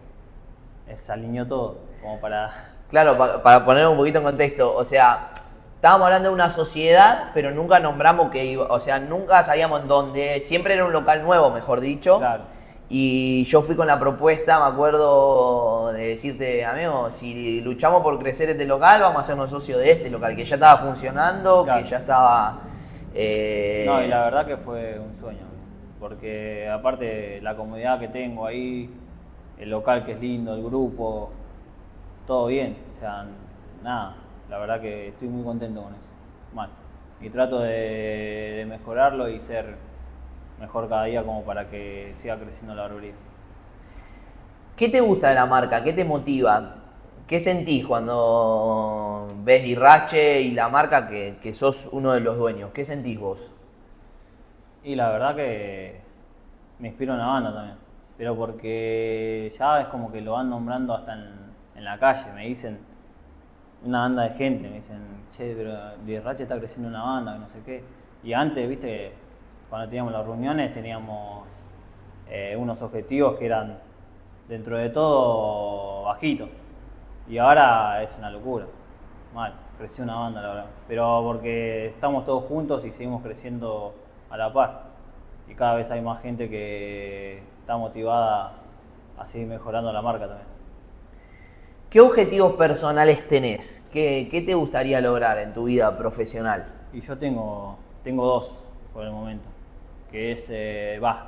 se alineó todo, como para... Claro, para poner un poquito en contexto, o sea, estábamos hablando de una sociedad, pero nunca nombramos que iba, o sea, nunca sabíamos en dónde, siempre era un local nuevo, mejor dicho. Claro. Y yo fui con la propuesta, me acuerdo de decirte, amigo, si luchamos por crecer este local, vamos a hacernos socios de este local, que ya estaba funcionando, Claro. que ya estaba... No, y la verdad que fue un sueño, porque aparte la comodidad que tengo ahí, el local que es lindo, el grupo, todo bien, o sea, nada, la verdad que estoy muy contento con eso, mal. Y trato de mejorarlo y ser mejor cada día como para que siga creciendo la barbería. ¿Qué te gusta de la marca? ¿Qué te motiva? ¿Qué sentís cuando ves Irache y la marca que sos uno de los dueños? ¿Qué sentís vos? Y la verdad que me inspiro en la banda también, pero porque ya es como que lo van nombrando hasta en la calle, me dicen una banda de gente, me dicen, che, pero Irache está creciendo una banda, que no sé qué. Y antes, viste, cuando teníamos las reuniones teníamos unos objetivos que eran dentro de todo bajitos. Y ahora es una locura. Mal, creció una banda la verdad. Pero porque estamos todos juntos y seguimos creciendo a la par. Y cada vez hay más gente que está motivada a seguir mejorando la marca también. ¿Qué objetivos personales tenés? ¿Qué te gustaría lograr en tu vida profesional? Y yo tengo 2 por el momento, que es,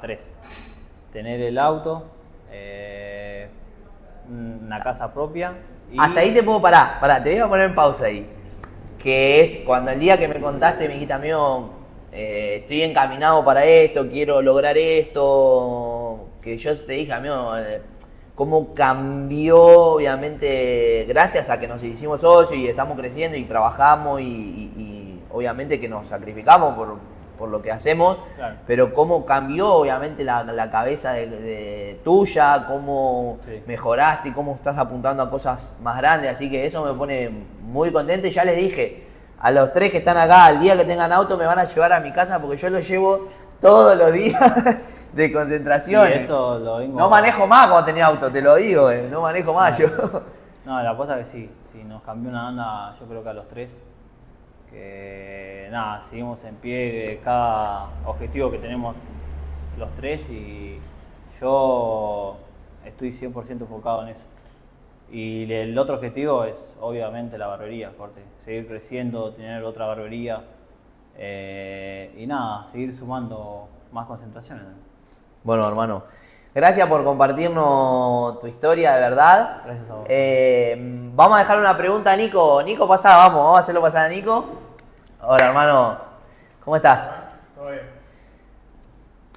tres. Tener el auto, una casa propia. Y Hasta ahí te puedo parar, te voy a poner en pausa ahí. Que es cuando el día que me contaste, me dijiste, amigo, estoy encaminado para esto, quiero lograr esto. Que yo te dije, amigo, cómo cambió, obviamente, gracias a que nos hicimos socios y estamos creciendo y trabajamos y obviamente que nos sacrificamos por lo que hacemos, Claro. pero cómo cambió, obviamente, la cabeza de tuya, cómo Sí. mejoraste y cómo estás apuntando a cosas más grandes, así que eso me pone muy contento y ya les dije, a los 3 que están acá, al día que tengan auto me van a llevar a mi casa porque yo los llevo todos los días de concentración. Y eso lo vengo... No manejo más cuando tenía auto, te lo digo, no manejo más yo. No, la cosa es que sí, nos cambió una banda, yo creo que a los 3. Que nada, seguimos en pie de cada objetivo que tenemos los 3 y yo estoy 100% enfocado en eso. Y el otro objetivo es obviamente la barbería, corte, seguir creciendo, tener otra barbería y nada, seguir sumando más concentraciones. Bueno, hermano, gracias por compartirnos tu historia, de verdad. Gracias a vos. Vamos a dejar una pregunta a Nico. Nico, vamos a hacerlo pasar a Nico. Hola, hermano, ¿cómo estás? Todo bien.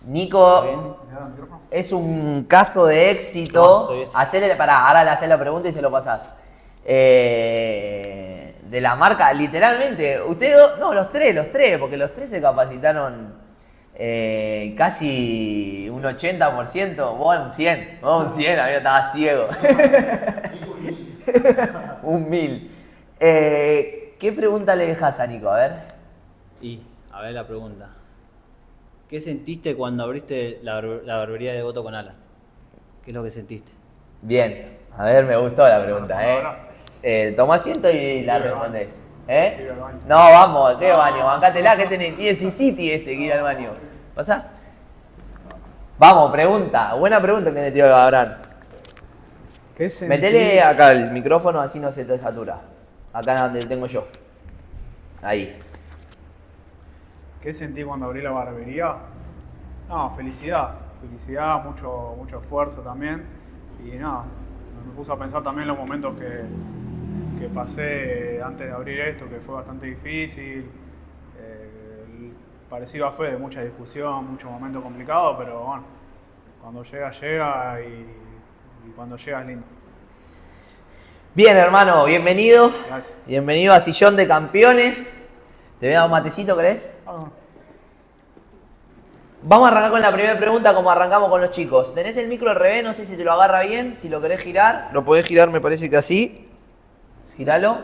Nico ¿Bien? ¿Me das el micrófono? es un caso de éxito. No, soy Ahora le haces la pregunta y se lo pasás. De la marca, literalmente, ustedes, no, los tres, porque los 3 se capacitaron casi un 80%, vos un 100, amigo, estaba ciego. Un 1000. ¿Qué pregunta le dejas a Nico? A ver. Y, a ver la pregunta. ¿Qué sentiste cuando abriste la barbería de Voto con Ala? ¿Qué es lo que sentiste? Bien, a ver, me gustó la pregunta, toma asiento y la respondés. Quiero ir al baño. No, vamos, ¿qué baño? Bancátela, ¿qué tenés? Tiene cistiti que ir al baño. ¿Pasa? Vamos, pregunta. Buena pregunta que me tiró Abraham. ¿Qué sentí? Metele acá el micrófono, así no se te satura. Acá donde tengo yo. Ahí. ¿Qué sentí cuando abrí la barbería? No, felicidad. Felicidad, mucho esfuerzo también. Y nada, me puse a pensar también los momentos que pasé antes de abrir esto, que fue bastante difícil. Parecido a Fede, mucha discusión, muchos momentos complicados, pero bueno, cuando llega, llega y cuando llega es lindo. Bien, hermano, bienvenido. Gracias. Bienvenido a Sillón de Campeones. ¿Te voy a dar un matecito, crees? Ah, Vamos a arrancar con la primera pregunta como arrancamos con los chicos. Tenés el micro al revés, no sé si te lo agarra bien, si lo querés girar. Lo podés girar, me parece que así. Gíralo.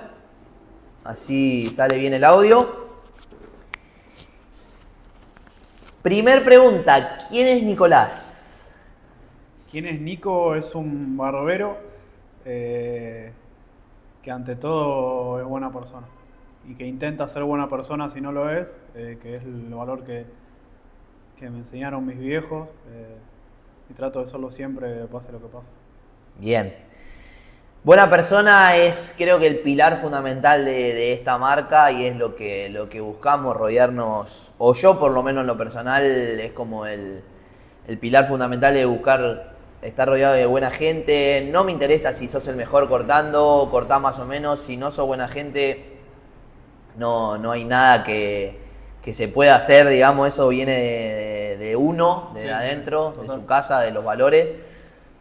Así sale bien el audio. Primer pregunta, ¿quién es Nicolás? ¿Quién es Nico? Es un barbero que ante todo es buena persona y que intenta ser buena persona si no lo es, que es el valor que me enseñaron mis viejos y trato de serlo siempre, pase lo que pase. Bien. Buena persona es, creo que el pilar fundamental de esta marca y es lo que buscamos, rodearnos, o yo por lo menos en lo personal, es como el pilar fundamental de buscar estar rodeado de buena gente. No me interesa si sos el mejor cortando, cortás más o menos, si no sos buena gente, no hay nada que se pueda hacer, digamos, eso viene de uno, de Sí, adentro, de total. su casa, de los valores.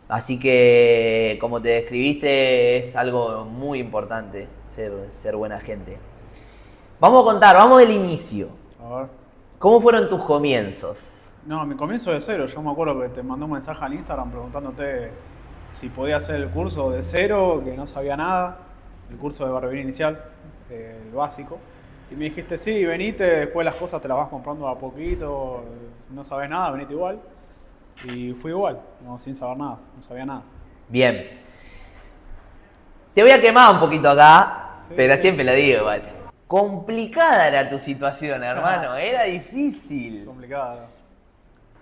Así que, como te describiste, es algo muy importante ser buena gente. Vamos a contar, vamos del inicio. A ver. ¿Cómo fueron tus comienzos? No, mi comienzo de cero. Yo me acuerdo que te mandé un mensaje al Instagram preguntándote si podía hacer el curso de cero, que no sabía nada, el curso de barbería inicial, el básico. Y me dijiste, sí, venite, después las cosas te las vas comprando a poquito, no sabes nada, venite igual. Y fui igual, no, sin saber nada, no sabía nada. Bien. Te voy a quemar un poquito acá, Sí, pero sí. siempre lo digo igual. Complicada era tu situación, hermano. Era difícil. Complicada.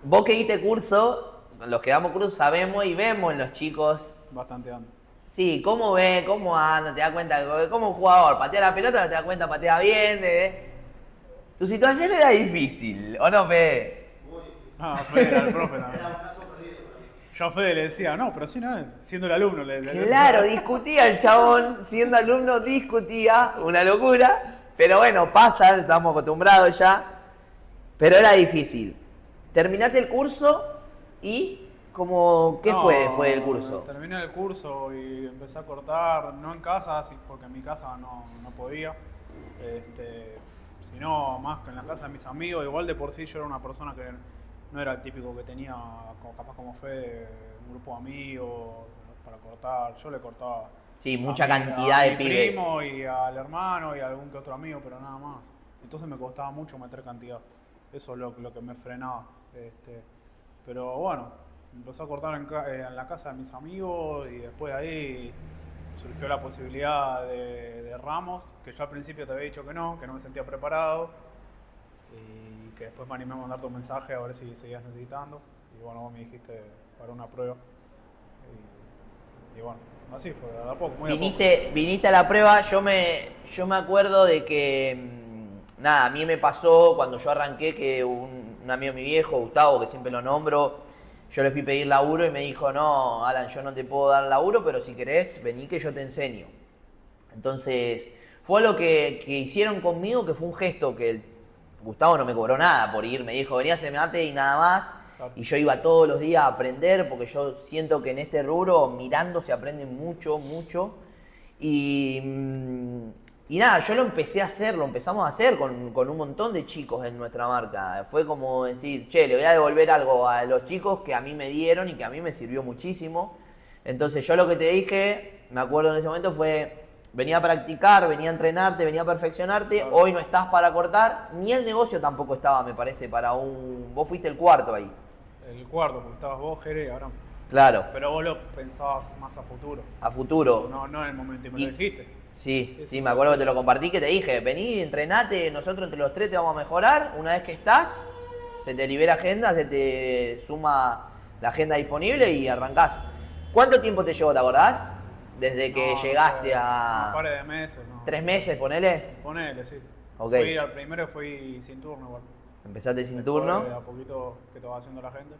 Vos que diste curso, los que damos curso sabemos y vemos en los chicos. Bastante antes. Sí, cómo ve, cómo anda, te das cuenta, como un jugador, patea la pelota, te das cuenta, patea bien. Tu situación era difícil, ¿o no, Fede? Ah, Fede era el profe también. Yo a Fede le decía, no, pero sí no es, siendo el alumno. Claro, discutía el chabón, siendo alumno discutía, una locura. Pero bueno, pasa, estamos acostumbrados ya. Pero era difícil. Terminaste el curso y, ¿qué fue después del curso? Terminé el curso y empecé a cortar, no en casa, porque en mi casa no podía. Sino más que en la casa de mis amigos. Igual de por sí yo era una persona que no era el típico que tenía, capaz como fue, un grupo de amigos para cortar. Yo le cortaba Sí, mucha a cantidad de mi pibes. primo y al hermano y a algún que otro amigo, pero nada más. Entonces me costaba mucho meter cantidad. Eso es lo que me frenaba. Pero bueno, empecé a cortar en la casa de mis amigos y después de ahí surgió la posibilidad de Ramos, que yo al principio te había dicho que no me sentía preparado y que después me animé a mandarte un mensaje a ver si seguías necesitando y bueno, vos me dijiste para una prueba y bueno, así fue, de a poco, muy a poco. Viniste a la prueba, yo me acuerdo de que, nada, a mí me pasó cuando yo arranqué que un amigo de mi viejo, Gustavo, que siempre lo nombro, yo le fui a pedir laburo y me dijo, no, Alan, yo no te puedo dar laburo, pero si querés, vení que yo te enseño. Entonces, fue lo que hicieron conmigo, que fue un gesto que Gustavo no me cobró nada por ir, me dijo, vení a mate y nada más. Claro. Y yo iba todos los días a aprender, porque yo siento que en este rubro, mirando, se aprende mucho, mucho. Y nada, yo lo empezamos a hacer con un montón de chicos en nuestra marca. Fue como decir, che, le voy a devolver algo a los chicos que a mí me dieron y que a mí me sirvió muchísimo. Entonces yo lo que te dije, me acuerdo en ese momento, fue, venía a practicar, venía a entrenarte, venía a perfeccionarte. Claro. Hoy no estás para cortar, ni el negocio tampoco estaba, me parece, para un... Vos fuiste el cuarto ahí. El cuarto, porque estabas vos, Jere y Abraham. Claro, Pero vos lo pensabas más a futuro, a futuro. no en el momento, y me Y- lo dijiste. Sí, Eso sí, me acuerdo que te lo compartí, que te dije, vení, entrenate, nosotros entre los tres te vamos a mejorar. Una vez que estás, se te libera agenda, se te suma la agenda disponible y arrancás. ¿Cuánto tiempo te llevó, te acordás? Desde que No, llegaste no sé, a... un par de meses, ¿no? 3 meses, ponele. Ponele, sí. Ok. Al primero fui sin turno igual. Empezaste sin Después, turno. A poquito que te va haciendo la gente.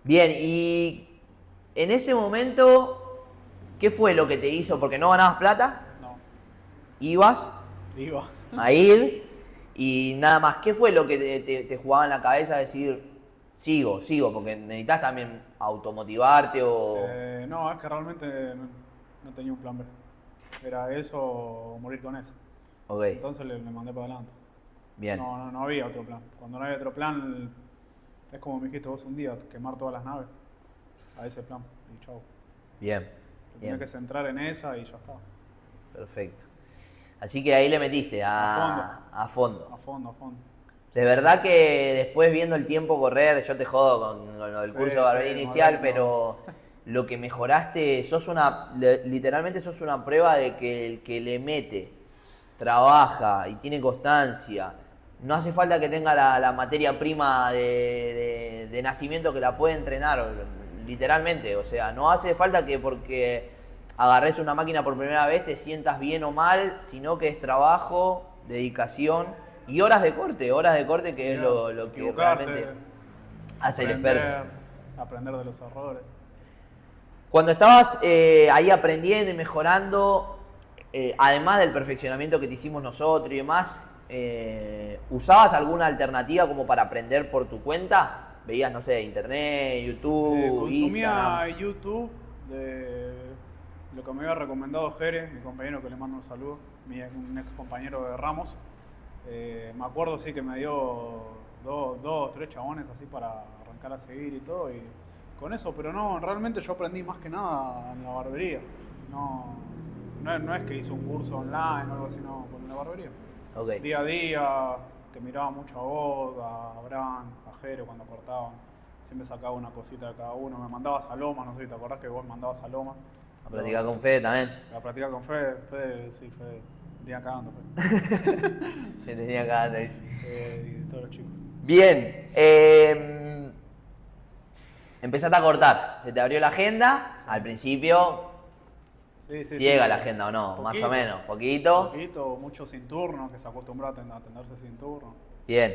Bien, y en ese momento, ¿qué fue lo que te hizo? Porque no ganabas plata, No, ibas iba. a ir y nada más. ¿Qué fue lo que te jugaba en la cabeza decir, sigo, porque necesitas también automotivarte o... No, es que realmente no tenía un plan B. Era eso o morir con eso. Ok, Entonces le mandé para adelante. bien. No había otro plan. Cuando no había otro plan, es como me dijiste vos un día, quemar todas las naves a ese plan. Y chau. Bien, Te tenía bien, que centrar en esa y ya está. perfecto. Así que ahí le metiste a fondo. A fondo. De verdad que después viendo el tiempo correr, yo te jodo con lo del Sí, curso de barbería sí, inicial, moderno. pero lo que mejoraste, literalmente sos una prueba de que el que le mete, trabaja y tiene constancia, no hace falta que tenga la materia prima de nacimiento que la puede entrenar, literalmente. O sea, no hace falta que porque agarres una máquina por primera vez te sientas bien o mal, sino que es trabajo, dedicación y horas de corte que es lo que Equivocarte, realmente hace el aprender, experto. Aprender de los errores. Cuando estabas ahí aprendiendo y mejorando, además del perfeccionamiento que te hicimos nosotros y demás, ¿usabas alguna alternativa como para aprender por tu cuenta? ¿Veías, no sé, internet, YouTube, Consumía Instagram? YouTube de lo que me había recomendado Jere, mi compañero, que le mando un saludo, un ex compañero de Ramos. Me acuerdo sí que me dio dos, tres chabones así para arrancar a seguir y todo, y con eso, pero no, realmente yo aprendí más que nada en la barbería. No es que hice un curso online o algo así, no, con la barbería. Ok, Día a día, te miraba mucho a vos, a Abraham, a Jero cuando cortaban. siempre sacaba una cosita de cada uno. Me mandabas a Loma, no sé si te acordás que vos mandabas a Loma. A practicar con Fede también. A practicar con Fede, sí, Fede. Día cagando, Fede. Que tenía ganas, dice. Y todos los chicos. Bien, empezaste a cortar, se te abrió la agenda, al principio Sí, sí, ciega sí. la agenda o no, más Poquito. o menos, poquito. Poquito, mucho sin turno, que se acostumbró a atenderse sin turno. Bien,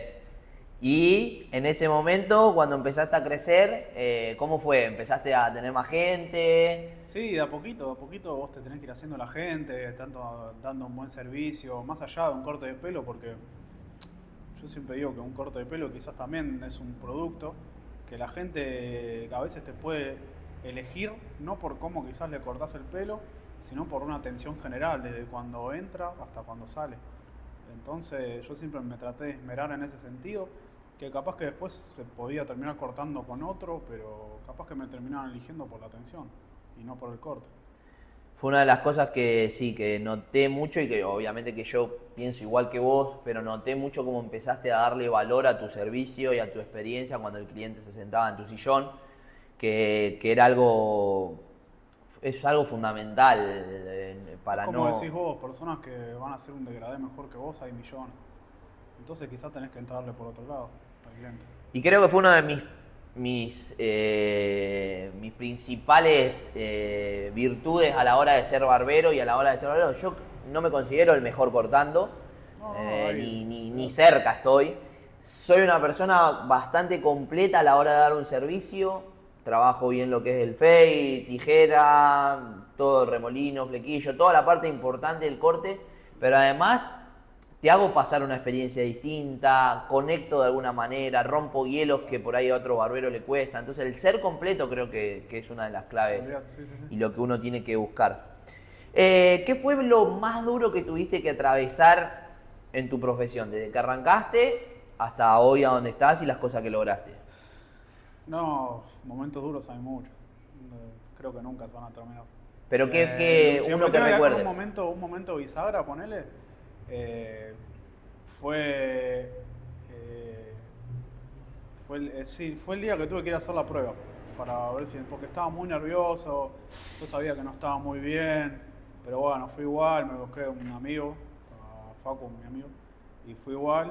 y en ese momento cuando empezaste a crecer, ¿cómo fue? ¿Empezaste a tener más gente? Sí, de a poquito vos te tenés que ir haciendo la gente, tanto dando un buen servicio, más allá de un corte de pelo, porque yo siempre digo que un corte de pelo quizás también es un producto que la gente a veces te puede elegir, no por cómo quizás le cortás el pelo, sino por una atención general, desde cuando entra hasta cuando sale. Entonces yo siempre me traté de esmerar en ese sentido, que capaz que después se podía terminar cortando con otro, pero capaz que me terminaban eligiendo por la atención y no por el corte. Fue una de las cosas que sí, que noté mucho y que obviamente que yo pienso igual que vos, pero noté mucho cómo empezaste a darle valor a tu servicio y a tu experiencia cuando el cliente se sentaba en tu sillón, que era algo, es algo fundamental para Como no... decís vos, personas que van a hacer un degradé mejor que vos, hay millones. Entonces quizás tenés que entrarle por otro lado al cliente. Y creo que fue una de mis principales virtudes a la hora de ser barbero y a la hora de ser barbero. Yo no me considero el mejor cortando, No, ni cerca estoy. Soy una persona bastante completa a la hora de dar un servicio. Trabajo bien lo que es el fade, tijera, todo remolino, flequillo, toda la parte importante del corte, pero además te hago pasar una experiencia distinta, conecto de alguna manera, rompo hielos que por ahí a otro barbero le cuesta. Entonces el ser completo creo que es una de las claves Sí. y lo que uno tiene que buscar. ¿Qué fue lo más duro que tuviste que atravesar en tu profesión? Desde que arrancaste hasta hoy a donde estás y las cosas que lograste. No, momentos duros hay muchos. Creo que nunca se van a terminar. Pero Si uno me que tengo dar con recuerdes. un momento bisagra, ponele, fue fue el día que tuve que ir a hacer la prueba para ver si, porque estaba muy nervioso, yo sabía que no estaba muy bien, pero bueno, fui igual, me busqué un amigo, a Facu, mi amigo, y fui igual.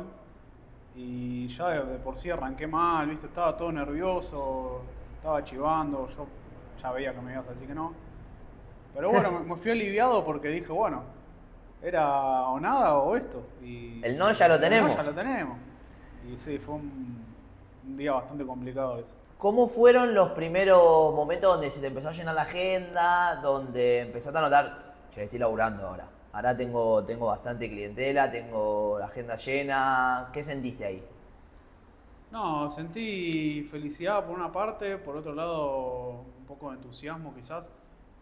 Y ya de por sí arranqué mal, ¿viste? Estaba todo nervioso, estaba chivando, yo ya veía que me ibas a decir que no. Pero bueno, me fui aliviado porque dije, bueno, era o nada o esto. Y El no ya lo tenemos. El no ya lo tenemos. Y sí, fue un día bastante complicado eso. ¿Cómo fueron los primeros momentos donde se te empezó a llenar la agenda, donde empezaste a notar, che, estoy laburando ahora? Ahora tengo bastante clientela, tengo la agenda llena. ¿Qué sentiste ahí? No, sentí felicidad por una parte, por otro lado un poco de entusiasmo quizás,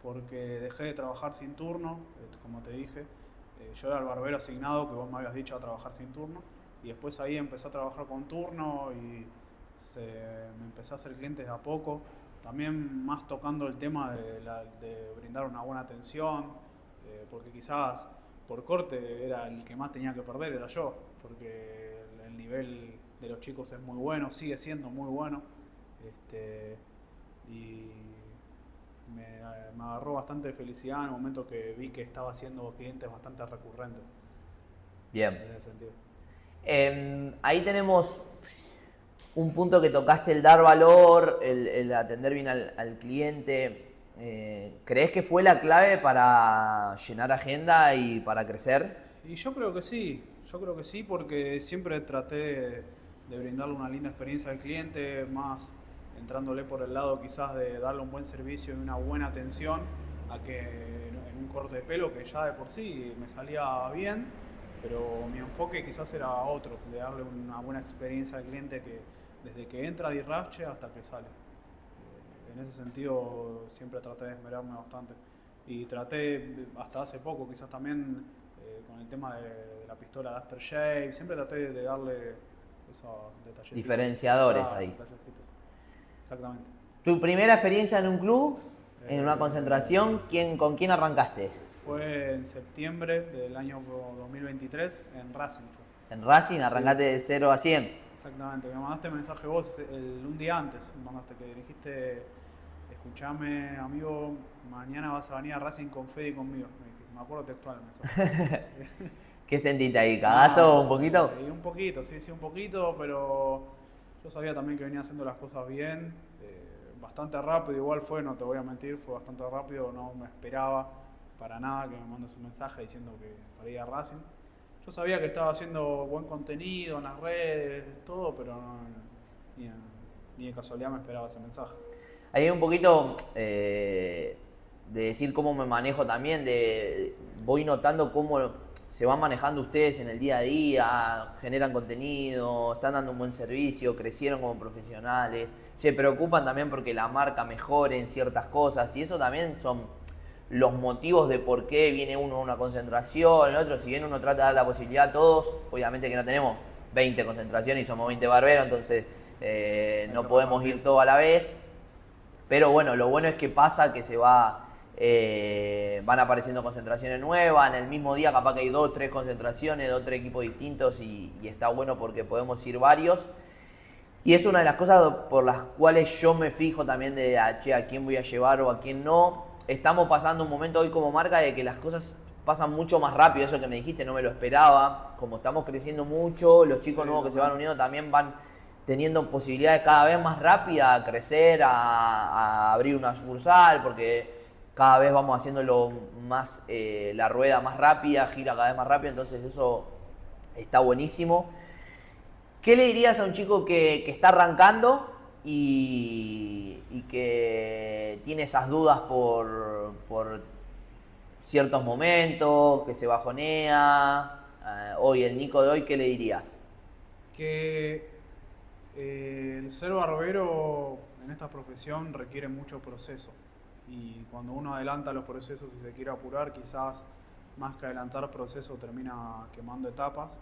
porque dejé de trabajar sin turno, como te dije. Yo era el barbero asignado que vos me habías dicho a trabajar sin turno, y después ahí empecé a trabajar con turno y me empecé a hacer clientes de a poco, también más tocando el tema de brindar una buena atención, porque quizás por corte era el que más tenía que perder, era yo, porque el nivel de los chicos es muy bueno, sigue siendo muy bueno, y me agarró bastante felicidad en el momento que vi que estaba haciendo clientes bastante recurrentes. Bien. En ese sentido. Ahí tenemos un punto que tocaste, el dar valor, el atender bien al cliente. ¿Crees que fue la clave para llenar agenda y para crecer? Y yo creo que sí, porque siempre traté de brindarle una linda experiencia al cliente, más entrándole por el lado quizás de darle un buen servicio y una buena atención, a que en un corte de pelo que ya de por sí me salía bien, pero mi enfoque quizás era otro, de darle una buena experiencia al cliente que desde que entra de rache hasta que sale. En ese sentido siempre traté de esmerarme bastante y traté hasta hace poco quizás también con el tema de la pistola de aftershave, siempre traté de darle esos detalles. Diferenciadores ahí. Detallecitos. Exactamente. ¿Tu primera experiencia en un club, en una concentración, con quién arrancaste? Fue en septiembre del año 2023 en Racing. En Racing, arrancaste de 0 a 100. Exactamente, me mandaste mensaje vos un día antes, me mandaste que dijiste, escuchame amigo, mañana vas a venir a Racing con Fede y conmigo. Me acuerdo textual el mensaje. ¿Qué sentiste ahí? ¿Cagazo No, un poquito? Un poquito, sí, un poquito, pero yo sabía también que venía haciendo las cosas bien, bastante rápido, igual fue, no te voy a mentir, fue bastante rápido, no me esperaba para nada que me mandes un mensaje diciendo que para ir a Racing. Yo sabía que estaba haciendo buen contenido en las redes, todo, pero ni de casualidad me esperaba ese mensaje. Hay un poquito de decir cómo me manejo también, voy notando cómo se van manejando ustedes en el día a día, generan contenido, están dando un buen servicio, crecieron como profesionales, se preocupan también porque la marca mejore en ciertas cosas y eso también son los motivos de por qué viene uno a una concentración, el otro, si bien uno trata de dar la posibilidad a todos, obviamente que no tenemos 20 concentraciones y somos 20 barberos, entonces no podemos ir todo a la vez. Pero bueno, lo bueno es que pasa que van apareciendo concentraciones nuevas, en el mismo día capaz que hay 2 o 3 concentraciones, 2 o 3 equipos distintos y está bueno porque podemos ir varios. Y es una de las cosas por las cuales yo me fijo también de a quién voy a llevar o a quién no. Estamos pasando un momento hoy como marca de que las cosas pasan mucho más rápido, eso que me dijiste no me lo esperaba. Como estamos creciendo mucho, los chicos nuevos que se van uniendo también van teniendo posibilidades cada vez más rápidas a crecer, a abrir una sucursal, porque cada vez vamos haciéndolo más, la rueda más rápida, gira cada vez más rápido, entonces eso está buenísimo. ¿Qué le dirías a un chico que está arrancando y que tiene esas dudas por ciertos momentos, que se bajonea? Hoy, el Nico de hoy, ¿qué le diría? Que el ser barbero en esta profesión requiere mucho proceso y cuando uno adelanta los procesos y se quiere apurar, quizás más que adelantar proceso termina quemando etapas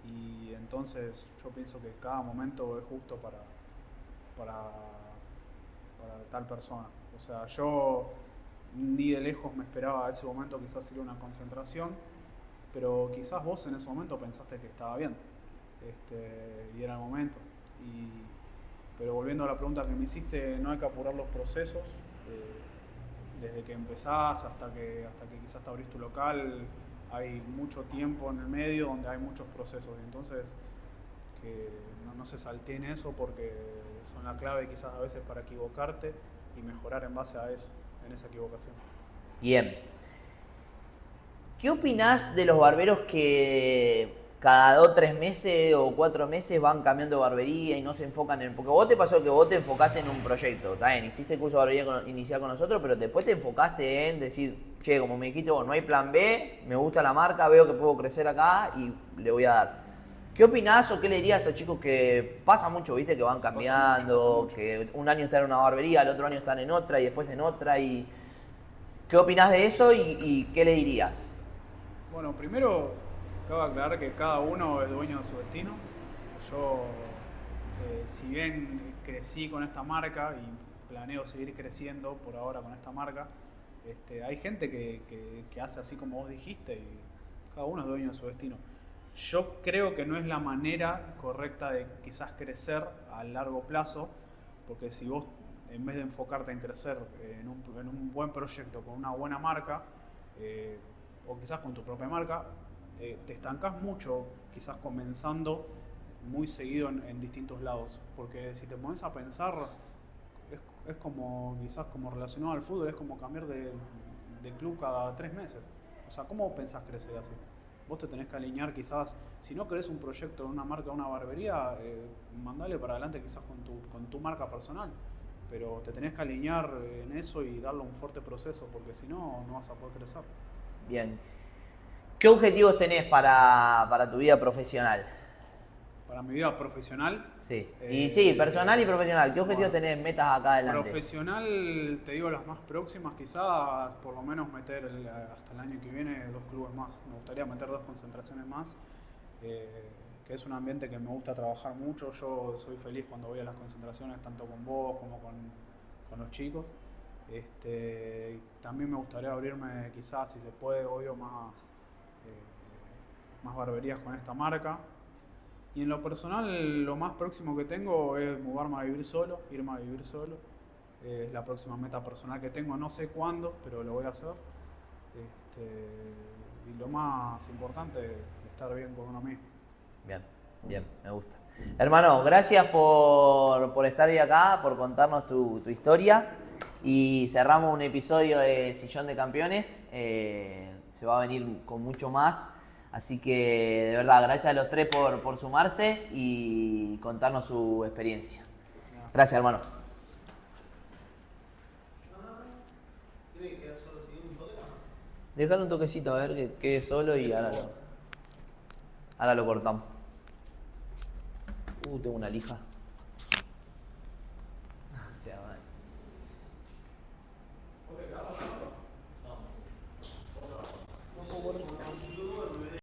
y entonces yo pienso que cada momento es justo para tal persona. O sea, yo ni de lejos me esperaba ese momento quizás ir a una concentración, pero quizás vos en ese momento pensaste que estaba bien y era el momento. Pero volviendo a la pregunta que me hiciste, no hay que apurar los procesos. Desde que empezás hasta que quizás te abrís tu local, hay mucho tiempo en el medio donde hay muchos procesos. Y entonces, que no se salteen eso porque son la clave quizás a veces para equivocarte y mejorar en base a eso, en esa equivocación. Bien. ¿Qué opinás de los barberos que cada 2, 3 meses o 4 meses van cambiando de barbería y no se enfocan en... Porque vos te pasó que vos te enfocaste en un proyecto, está bien, hiciste el curso de barbería inicial con nosotros, pero después te enfocaste en decir, che, como me dijiste vos, no hay plan B, me gusta la marca, veo que puedo crecer acá y le voy a dar. ¿Qué opinás o qué le dirías a esos chicos que pasa mucho, viste, que van cambiando, mucho. Que un año están en una barbería, el otro año están en otra y después en otra? ¿Qué opinás de eso y qué le dirías? Bueno, primero cabe aclarar que cada uno es dueño de su destino. Yo, si bien crecí con esta marca y planeo seguir creciendo por ahora con esta marca, hay gente que hace así como vos dijiste y cada uno es dueño de su destino. Yo creo que no es la manera correcta de quizás crecer a largo plazo, porque si vos en vez de enfocarte en crecer en un buen proyecto con una buena marca, o quizás con tu propia marca, te estancás mucho, quizás comenzando muy seguido en distintos lados. Porque si te pones a pensar, es como, quizás como relacionado al fútbol, es como cambiar de club cada 3 meses. O sea, ¿cómo pensás crecer así? Vos te tenés que alinear quizás, si no querés un proyecto de una marca, una barbería, mandale para adelante quizás con tu marca personal. Pero te tenés que alinear en eso y darle un fuerte proceso, porque si no, no vas a poder crecer. Bien. ¿Qué objetivos tenés para tu vida profesional? Para mi vida profesional. Sí. Y sí, personal y profesional. ¿Qué objetivos Bueno, tenés, metas acá adelante? Profesional, te digo las más próximas, quizás por lo menos meter hasta el año que viene 2 clubes más. Me gustaría meter 2 concentraciones más, que es un ambiente que me gusta trabajar mucho. Yo soy feliz cuando voy a las concentraciones, tanto con vos como con los chicos. También me gustaría abrirme quizás, si se puede, obvio, más barberías con esta marca. Y en lo personal, lo más próximo que tengo es mudarme a vivir solo, irme a vivir solo. Es la próxima meta personal que tengo, no sé cuándo, pero lo voy a hacer. Y lo más importante es estar bien con uno mismo. Bien, bien, me gusta. Hermano, gracias por estar hoy acá, por contarnos tu historia. Y cerramos un episodio de Sillón de Campeones. Se va a venir con mucho más. Así que, de verdad, gracias a los tres por sumarse y contarnos su experiencia. Gracias, hermano. Dejar un toquecito, a ver que quede solo y ahora lo cortamos. Tengo una lija. O sea, vale.